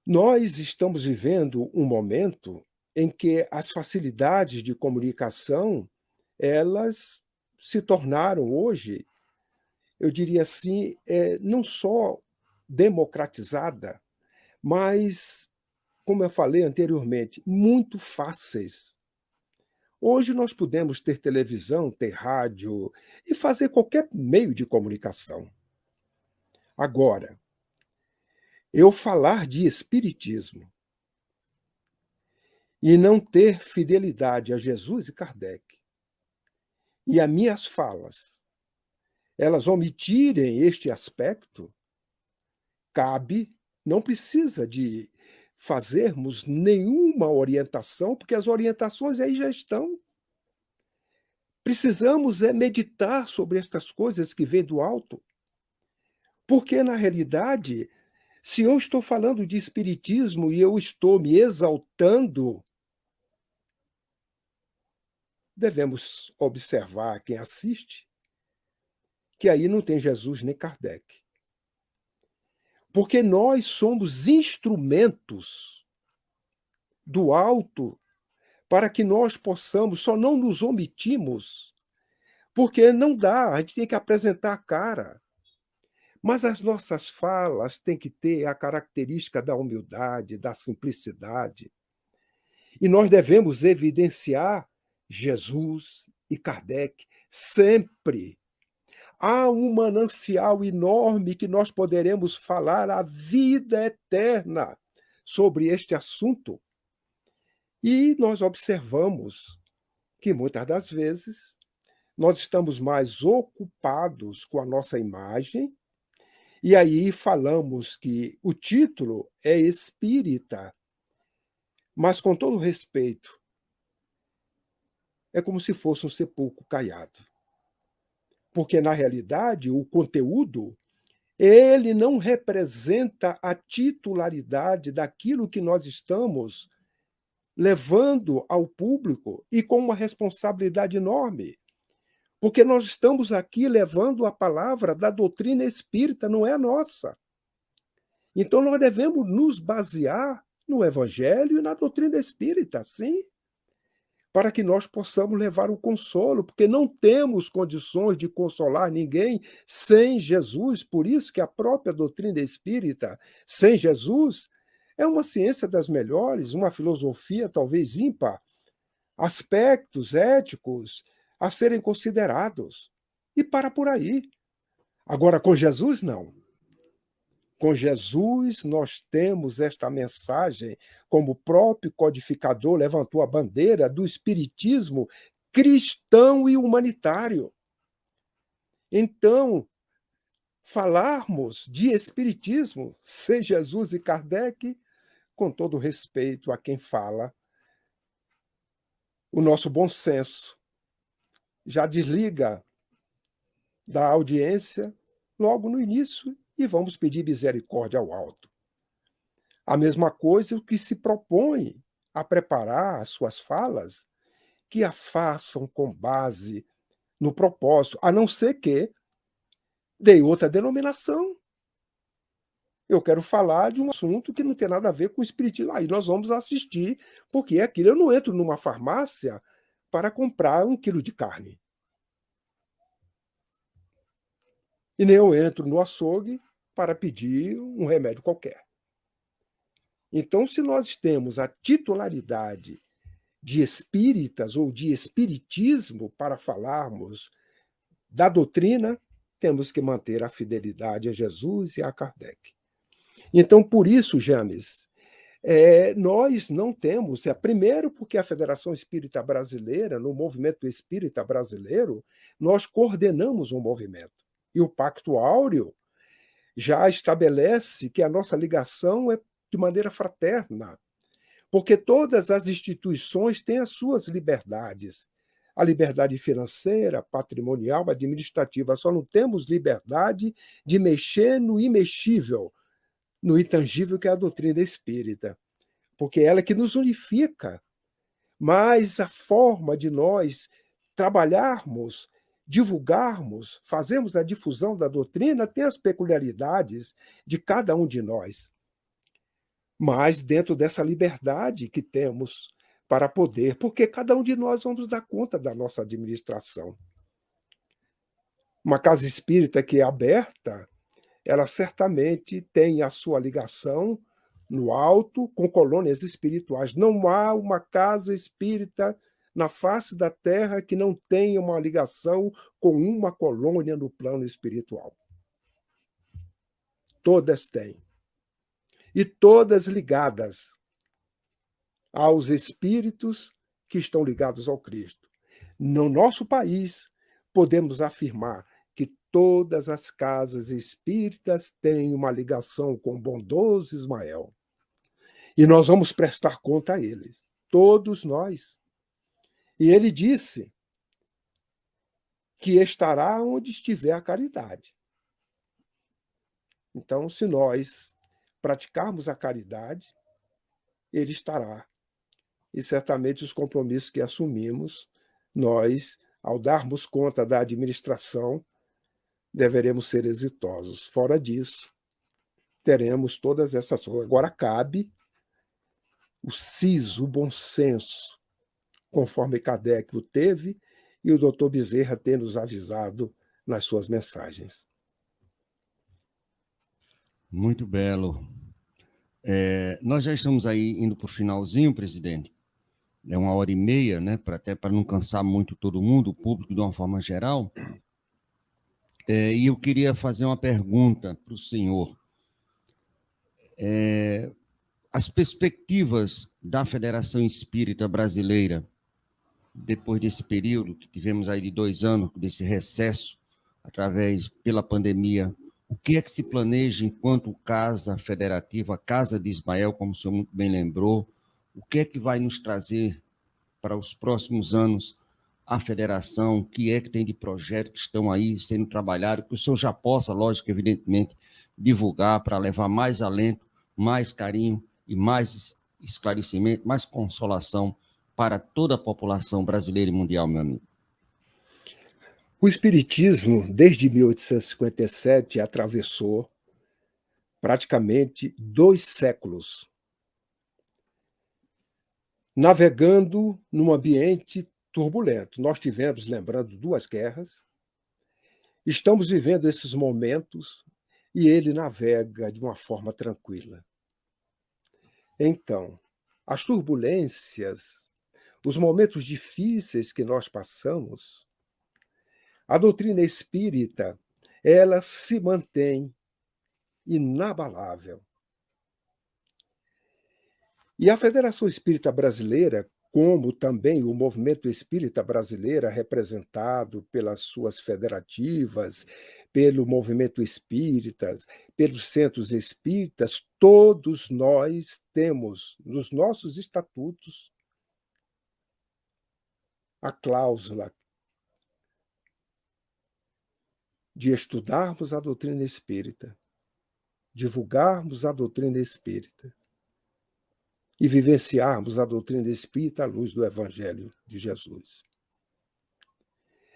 Nós estamos vivendo um momento em que as facilidades de comunicação, elas se tornaram hoje, eu diria assim, não só democratizada, mas, como eu falei anteriormente, muito fáceis. Hoje nós podemos ter televisão, ter rádio e fazer qualquer meio de comunicação. Agora, eu falar de espiritismo e não ter fidelidade a Jesus e Kardec, e as minhas falas, elas omitirem este aspecto, cabe, não precisa de fazermos nenhuma orientação, porque as orientações aí já estão. Precisamos meditar sobre estas coisas que vêm do alto, porque, na realidade, se eu estou falando de espiritismo e eu estou me exaltando, devemos observar quem assiste, que aí não tem Jesus nem Kardec. Porque nós somos instrumentos do alto para que nós possamos, só não nos omitimos, porque não dá, a gente tem que apresentar a cara. Mas as nossas falas têm que ter a característica da humildade, da simplicidade. E nós devemos evidenciar Jesus e Kardec sempre. Há um manancial enorme que nós poderemos falar a vida eterna sobre este assunto. E nós observamos que, muitas das vezes, nós estamos mais ocupados com a nossa imagem, e aí falamos que o título é espírita, mas, com todo respeito, é como se fosse um sepulcro caiado. Porque, na realidade, o conteúdo, ele não representa a titularidade daquilo que nós estamos levando ao público e com uma responsabilidade enorme. Porque nós estamos aqui levando a palavra da doutrina espírita, não é a nossa. Então, nós devemos nos basear no Evangelho e na doutrina espírita, sim, para que nós possamos levar o consolo, porque não temos condições de consolar ninguém sem Jesus. Por isso que a própria doutrina espírita, sem Jesus, é uma ciência das melhores, uma filosofia talvez ímpar, aspectos éticos a serem considerados. E para por aí. Agora, com Jesus, não. Com Jesus, nós temos esta mensagem, como o próprio codificador levantou a bandeira do espiritismo cristão e humanitário. Então, falarmos de espiritismo sem Jesus e Kardec, com todo respeito a quem fala, o nosso bom senso já desliga da audiência logo no início e vamos pedir misericórdia ao alto. A mesma coisa o que se propõe a preparar as suas falas, que a façam com base no propósito, a não ser que dê outra denominação. Eu quero falar de um assunto que não tem nada a ver com o espiritismo. Aí nós vamos assistir, porque é aquilo. Eu não entro numa farmácia para comprar 1 quilo de carne. E nem eu entro no açougue para pedir um remédio qualquer. Então, se nós temos a titularidade de espíritas ou de espiritismo para falarmos da doutrina, temos que manter a fidelidade a Jesus e a Kardec. Então, por isso, James, nós não temos, primeiro porque a Federação Espírita Brasileira, no movimento espírita brasileiro, nós coordenamos um movimento. E o Pacto Áureo já estabelece que a nossa ligação é de maneira fraterna, porque todas as instituições têm as suas liberdades. A liberdade financeira, patrimonial, administrativa. Só não temos liberdade de mexer no imexível, no intangível, que é a doutrina espírita, porque ela é que nos unifica. Mas a forma de nós trabalharmos, divulgarmos, fazermos a difusão da doutrina tem as peculiaridades de cada um de nós. Mas dentro dessa liberdade que temos para poder, porque cada um de nós vamos dar conta da nossa administração. Uma casa espírita que é aberta, ela certamente tem a sua ligação no alto com colônias espirituais. Não há uma casa espírita na face da Terra que não tenha uma ligação com uma colônia no plano espiritual. Todas têm. E todas ligadas aos espíritos que estão ligados ao Cristo. No nosso país, podemos afirmar que todas as casas espíritas têm uma ligação com o bondoso Ismael. E nós vamos prestar conta a eles, todos nós. E ele disse que estará onde estiver a caridade. Então, se nós praticarmos a caridade, ele estará. E certamente os compromissos que assumimos, nós, ao darmos conta da administração, deveremos ser exitosos. Fora disso, teremos todas essas coisas. Agora cabe o siso, o bom senso, conforme Kardec o teve e o doutor Bezerra tem nos avisado nas suas mensagens. Muito belo. Nós já estamos aí indo para o finalzinho, presidente. É 1h30, né? Até para não cansar muito todo mundo, o público de uma forma geral. E eu queria fazer uma pergunta para o senhor. As perspectivas da Federação Espírita Brasileira, depois desse período que tivemos aí de 2 anos, desse recesso, pela pandemia, o que é que se planeja enquanto Casa Federativa, Casa de Ismael, como o senhor muito bem lembrou, o que é que vai nos trazer para os próximos anos a federação, o que é que tem de projetos que estão aí sendo trabalhados, que o senhor já possa, lógico, evidentemente, divulgar para levar mais alento, mais carinho e mais esclarecimento, mais consolação para toda a população brasileira e mundial, meu amigo. O Espiritismo, desde 1857, atravessou praticamente 2 séculos, navegando num ambiente turbulento. Nós tivemos, lembrando, 2 guerras, estamos vivendo esses momentos e ele navega de uma forma tranquila. Então, as turbulências, os momentos difíceis que nós passamos, a doutrina espírita, ela se mantém inabalável. E a Federação Espírita Brasileira, como também o movimento espírita brasileiro, representado pelas suas federativas, pelo movimento espíritas, pelos centros espíritas, todos nós temos nos nossos estatutos a cláusula de estudarmos a doutrina espírita, divulgarmos a doutrina espírita e vivenciarmos a doutrina espírita à luz do Evangelho de Jesus.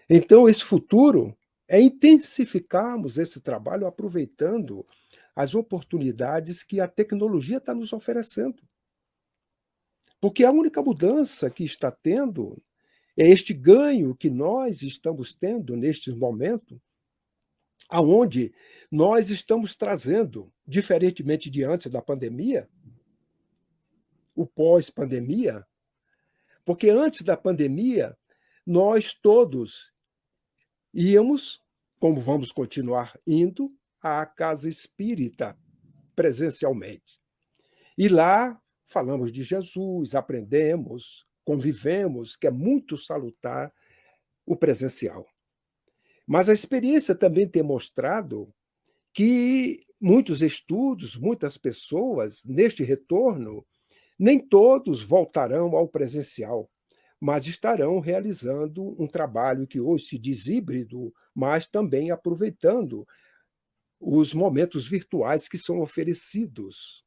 Então, esse futuro é intensificarmos esse trabalho aproveitando as oportunidades que a tecnologia está nos oferecendo. Porque a única mudança que está tendo é este ganho que nós estamos tendo neste momento, aonde nós estamos trazendo, diferentemente de antes da pandemia, o pós-pandemia, porque antes da pandemia, nós todos íamos, como vamos continuar indo, à casa espírita presencialmente. E lá falamos de Jesus, aprendemos, convivemos, que é muito salutar o presencial. Mas a experiência também tem mostrado que muitos estudos, muitas pessoas, neste retorno, nem todos voltarão ao presencial, mas estarão realizando um trabalho que hoje se diz híbrido, mas também aproveitando os momentos virtuais que são oferecidos.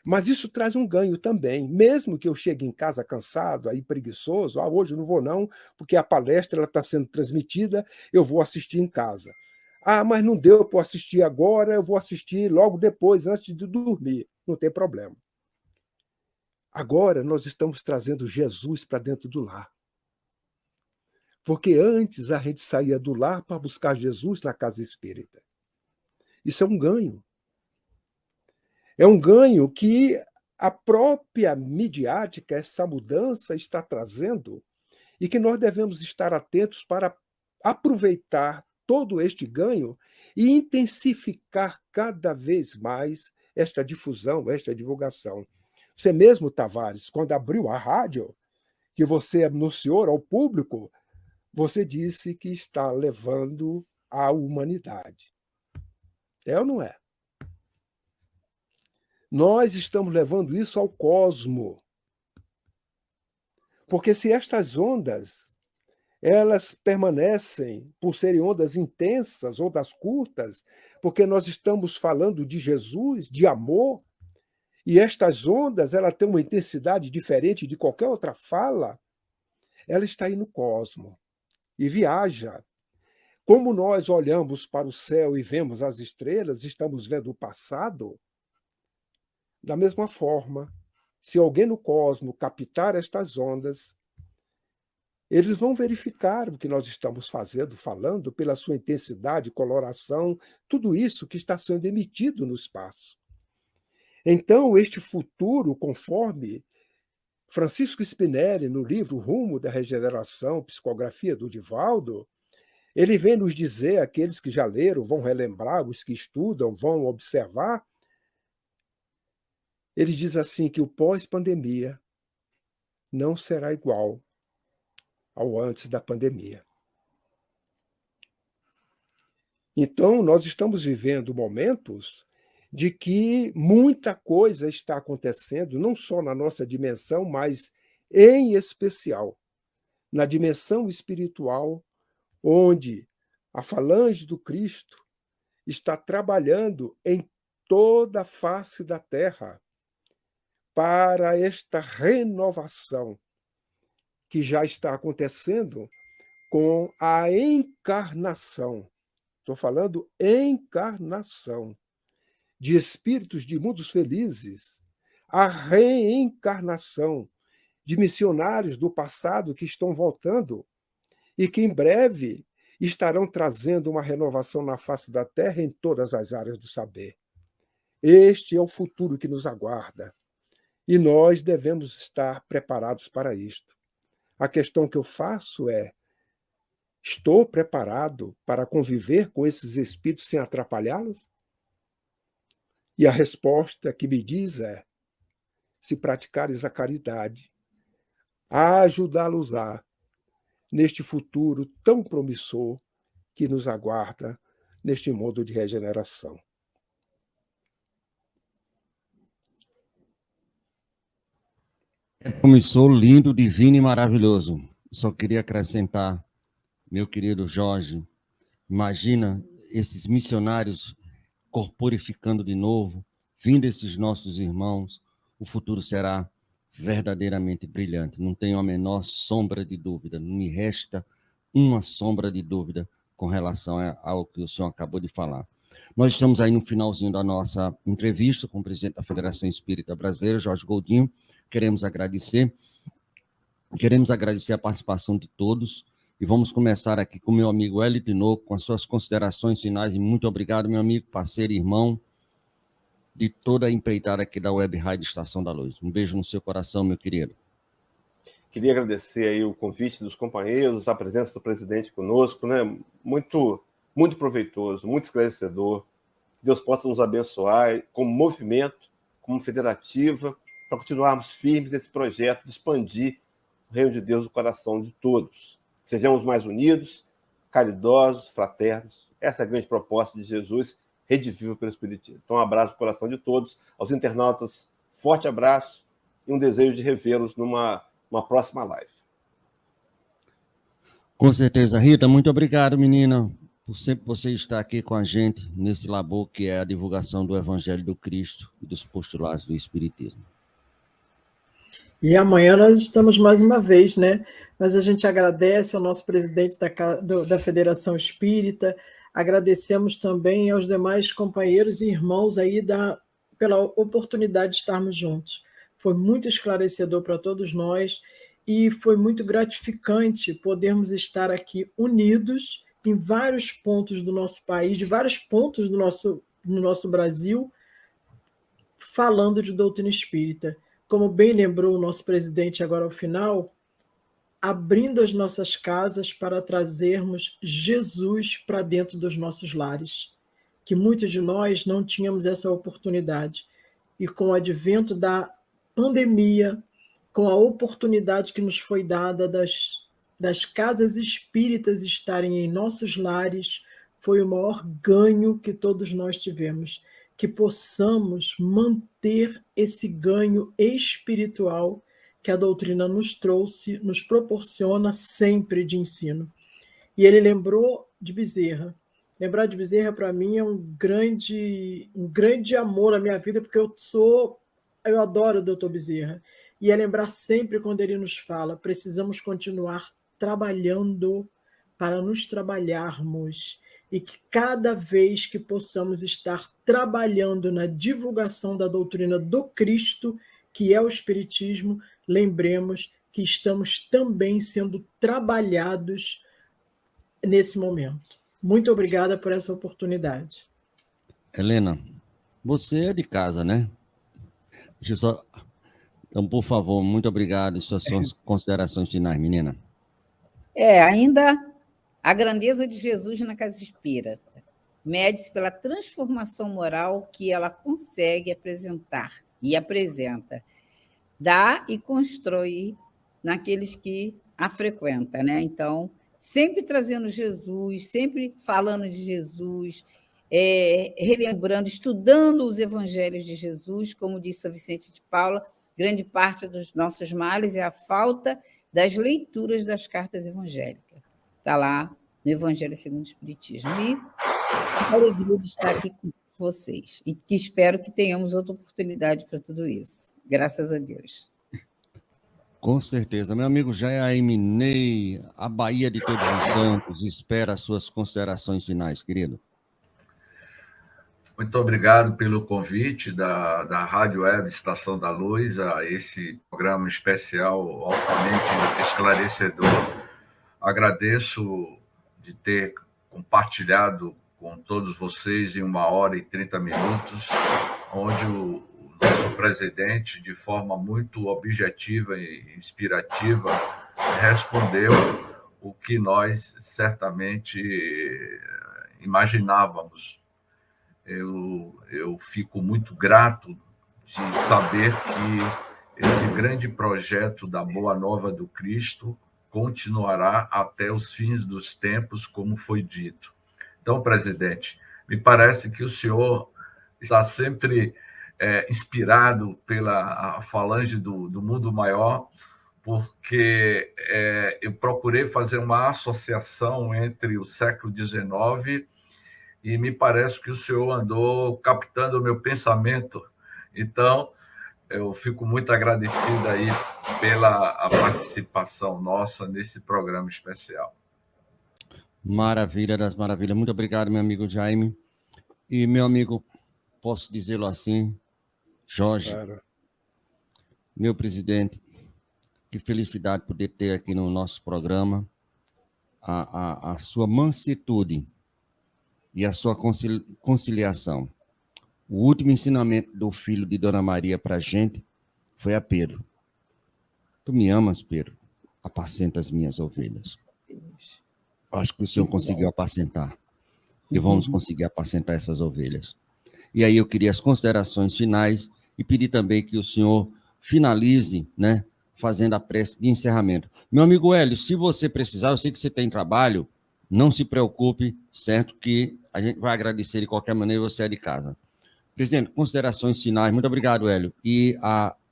Mas isso traz um ganho também. Mesmo que eu chegue em casa cansado, aí preguiçoso, hoje eu não vou não, porque a palestra está sendo transmitida, eu vou assistir em casa. Mas não deu para assistir agora, eu vou assistir logo depois, antes de dormir. Não tem problema. Agora nós estamos trazendo Jesus para dentro do lar. Porque antes a gente saía do lar para buscar Jesus na casa espírita. Isso é um ganho. É um ganho que a própria midiática, essa mudança, está trazendo e que nós devemos estar atentos para aproveitar todo este ganho e intensificar cada vez mais esta difusão, esta divulgação. Você mesmo, Tavares, quando abriu a rádio, que você anunciou ao público, você disse que está levando à humanidade. É ou não é? Nós estamos levando isso ao cosmo. Porque se estas ondas, elas permanecem por serem ondas intensas, ondas curtas, porque nós estamos falando de Jesus, de amor, e estas ondas, ela tem uma intensidade diferente de qualquer outra fala, ela está aí no cosmo e viaja. Como nós olhamos para o céu e vemos as estrelas, estamos vendo o passado. Da mesma forma, se alguém no cosmo captar estas ondas, eles vão verificar o que nós estamos fazendo, falando, pela sua intensidade, coloração, tudo isso que está sendo emitido no espaço. Então, este futuro, conforme Francisco Spinelli, no livro Rumo da Regeneração, psicografia do Divaldo, ele vem nos dizer, aqueles que já leram, vão relembrar, os que estudam, vão observar, ele diz assim que o pós-pandemia não será igual ao antes da pandemia. Então, nós estamos vivendo momentos de que muita coisa está acontecendo, não só na nossa dimensão, mas, em especial, na dimensão espiritual, onde a falange do Cristo está trabalhando em toda a face da Terra para esta renovação que já está acontecendo com a encarnação. Estou falando encarnação de espíritos de mundos felizes, a reencarnação de missionários do passado que estão voltando e que em breve estarão trazendo uma renovação na face da Terra em todas as áreas do saber. Este é o futuro que nos aguarda e nós devemos estar preparados para isto. A questão que eu faço é: estou preparado para conviver com esses espíritos sem atrapalhá-los? E a resposta que me diz é: se praticares a caridade, a ajudá-los-á neste futuro tão promissor que nos aguarda neste mundo de regeneração. É promissor, lindo, divino e maravilhoso. Só queria acrescentar, meu querido Jorge, imagina esses missionários corporificando de novo, vindo esses nossos irmãos, o futuro será verdadeiramente brilhante. Não tenho a menor sombra de dúvida, não me resta uma sombra de dúvida com relação ao que o senhor acabou de falar. Nós estamos aí no finalzinho da nossa entrevista com o presidente da Federação Espírita Brasileira, Jorge Goldinho. Queremos agradecer a participação de todos e vamos começar aqui com o meu amigo Hélio Tinoco, com as suas considerações finais. E muito obrigado, meu amigo, parceiro e irmão de toda a empreitada aqui da Web Rádio Estação da Luz. Um beijo no seu coração, meu querido. Queria agradecer aí o convite dos companheiros, a presença do presidente conosco, né? Muito proveitoso, muito esclarecedor. Deus possa nos abençoar como movimento, como federativa, para continuarmos firmes nesse projeto de expandir o reino de Deus no coração de todos. Sejamos mais unidos, caridosos, fraternos. Essa é a grande proposta de Jesus, Rede Viva pelo Espiritismo. Então, um abraço no coração de todos. Aos internautas, forte abraço e um desejo de revê-los numa próxima live. Com certeza, Rita, muito obrigado, menina, por sempre você estar aqui com a gente nesse labor que é a divulgação do Evangelho do Cristo e dos postulados do Espiritismo. E amanhã nós estamos mais uma vez, né? Mas a gente agradece ao nosso presidente da Federação Espírita, agradecemos também aos demais companheiros e irmãos aí pela oportunidade de estarmos juntos. Foi muito esclarecedor para todos nós e foi muito gratificante podermos estar aqui unidos em vários pontos do nosso país, de vários pontos do nosso Brasil, falando de doutrina espírita. Como bem lembrou o nosso presidente agora ao final, abrindo as nossas casas para trazermos Jesus para dentro dos nossos lares, que muitos de nós não tínhamos essa oportunidade. E com o advento da pandemia, com a oportunidade que nos foi dada das casas espíritas estarem em nossos lares, foi o maior ganho que todos nós tivemos. Que possamos manter esse ganho espiritual que a doutrina nos trouxe, nos proporciona sempre de ensino. E ele lembrou de Bezerra. Lembrar de Bezerra, para mim, é um grande amor na minha vida, porque eu adoro o doutor Bezerra. E é lembrar sempre quando ele nos fala, precisamos continuar trabalhando para nos trabalharmos, e que cada vez que possamos estar trabalhando na divulgação da doutrina do Cristo, que é o Espiritismo, lembremos que estamos também sendo trabalhados nesse momento. Muito obrigada por essa oportunidade. Helena, você é de casa, né? Deixa eu só... Então, por favor, muito obrigado. E suas considerações finais, menina. Ainda a grandeza de Jesus na casa espírita mede-se pela transformação moral que ela consegue apresentar e apresenta. Dá e constrói naqueles que a frequentam, né? Então, sempre trazendo Jesus, sempre falando de Jesus, relembrando, estudando os evangelhos de Jesus, como disse São Vicente de Paula, grande parte dos nossos males é a falta das leituras das cartas evangélicas. Está lá no Evangelho segundo o Espiritismo. E a alegria de estar aqui com vocês. E que espero que tenhamos outra oportunidade para tudo isso. Graças a Deus. Com certeza. Meu amigo Jaime Ney, a Bahia de Todos os Santos, espera as suas considerações finais, querido. Muito obrigado pelo convite da Rádio Web Estação da Luz a esse programa especial altamente esclarecedor. Agradeço de ter compartilhado com todos vocês em 1h30, onde o nosso presidente, de forma muito objetiva e inspirativa, respondeu o que nós certamente imaginávamos. Eu fico muito grato de saber que esse grande projeto da Boa Nova do Cristo continuará até os fins dos tempos, como foi dito. Então, presidente, me parece que o senhor está sempre inspirado pela falange do mundo maior, porque eu procurei fazer uma associação entre o século XIX e me parece que o senhor andou captando o meu pensamento. Então, eu fico muito agradecido aí pela participação nossa nesse programa especial. Maravilha das maravilhas. Muito obrigado, meu amigo Jaime. E, meu amigo, posso dizê-lo assim, Jorge, claro. Meu presidente, que felicidade poder ter aqui no nosso programa a sua mansuetude e a sua conciliação. O último ensinamento do filho de Dona Maria para a gente foi a Pedro. Tu me amas, Pedro? Apacenta as minhas ovelhas. Acho que o senhor conseguiu apacentar. E vamos conseguir apacentar essas ovelhas. E aí eu queria as considerações finais e pedir também que o senhor finalize, né, fazendo a prece de encerramento. Meu amigo Hélio, se você precisar, eu sei que você tem trabalho, não se preocupe, certo? Que a gente vai agradecer de qualquer maneira, você é de casa. Presidente, considerações finais. Muito obrigado, Hélio. E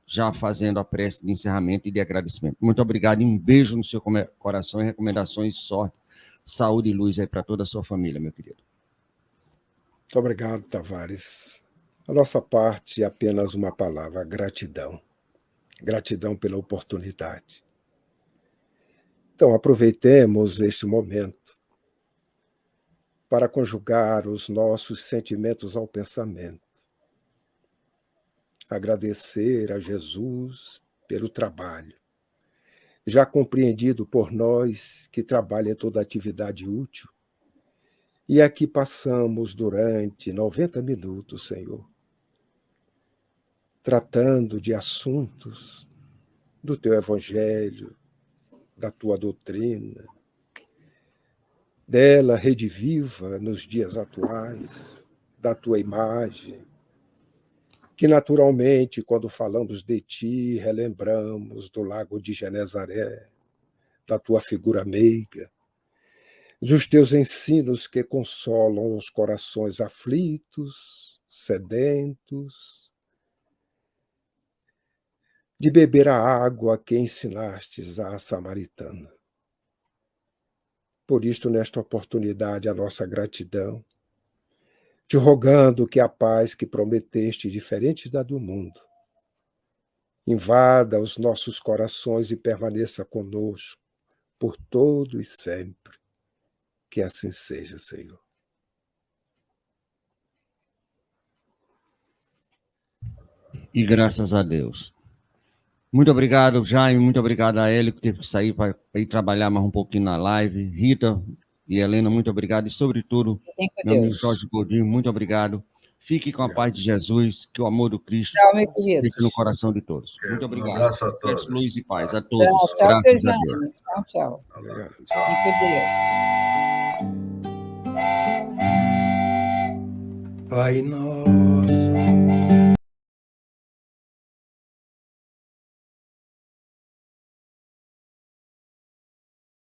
já fazendo a prece de encerramento e de agradecimento. Muito obrigado e um beijo no seu coração e recomendações, sorte, saúde e luz aí para toda a sua família, meu querido. Muito obrigado, Tavares. A nossa parte é apenas uma palavra: gratidão. Gratidão pela oportunidade. Então, aproveitemos este momento para conjugar os nossos sentimentos ao pensamento. Agradecer a Jesus pelo trabalho, já compreendido por nós que trabalha em toda atividade útil. E aqui passamos durante 90 minutos, Senhor, tratando de assuntos do Teu Evangelho, da Tua doutrina, dela rede viva nos dias atuais, da Tua imagem, que naturalmente, quando falamos de Ti, relembramos do Lago de Genezaré, da Tua figura meiga, dos Teus ensinos que consolam os corações aflitos, sedentos, de beber a água que ensinastes à samaritana. Por isto, nesta oportunidade, a nossa gratidão, te rogando que a paz que prometeste, diferente da do mundo, invada os nossos corações e permaneça conosco por todo e sempre. Que assim seja, Senhor. E graças a Deus. Muito obrigado, Jaime. Muito obrigado a Hélio, que teve que sair para ir trabalhar mais um pouquinho na live. Rita e Helena, muito obrigado. E, sobretudo, meu amigo Jorge Godinho, muito obrigado. Fique com a paz de Jesus, que o amor do Cristo fique no coração de todos. Muito obrigado. Um abraço a todos. Luz e paz a todos. Tchau, tchau, graças seu a Deus. Jaime. Tchau, tchau. Obrigado. Fique com Deus. Pai nosso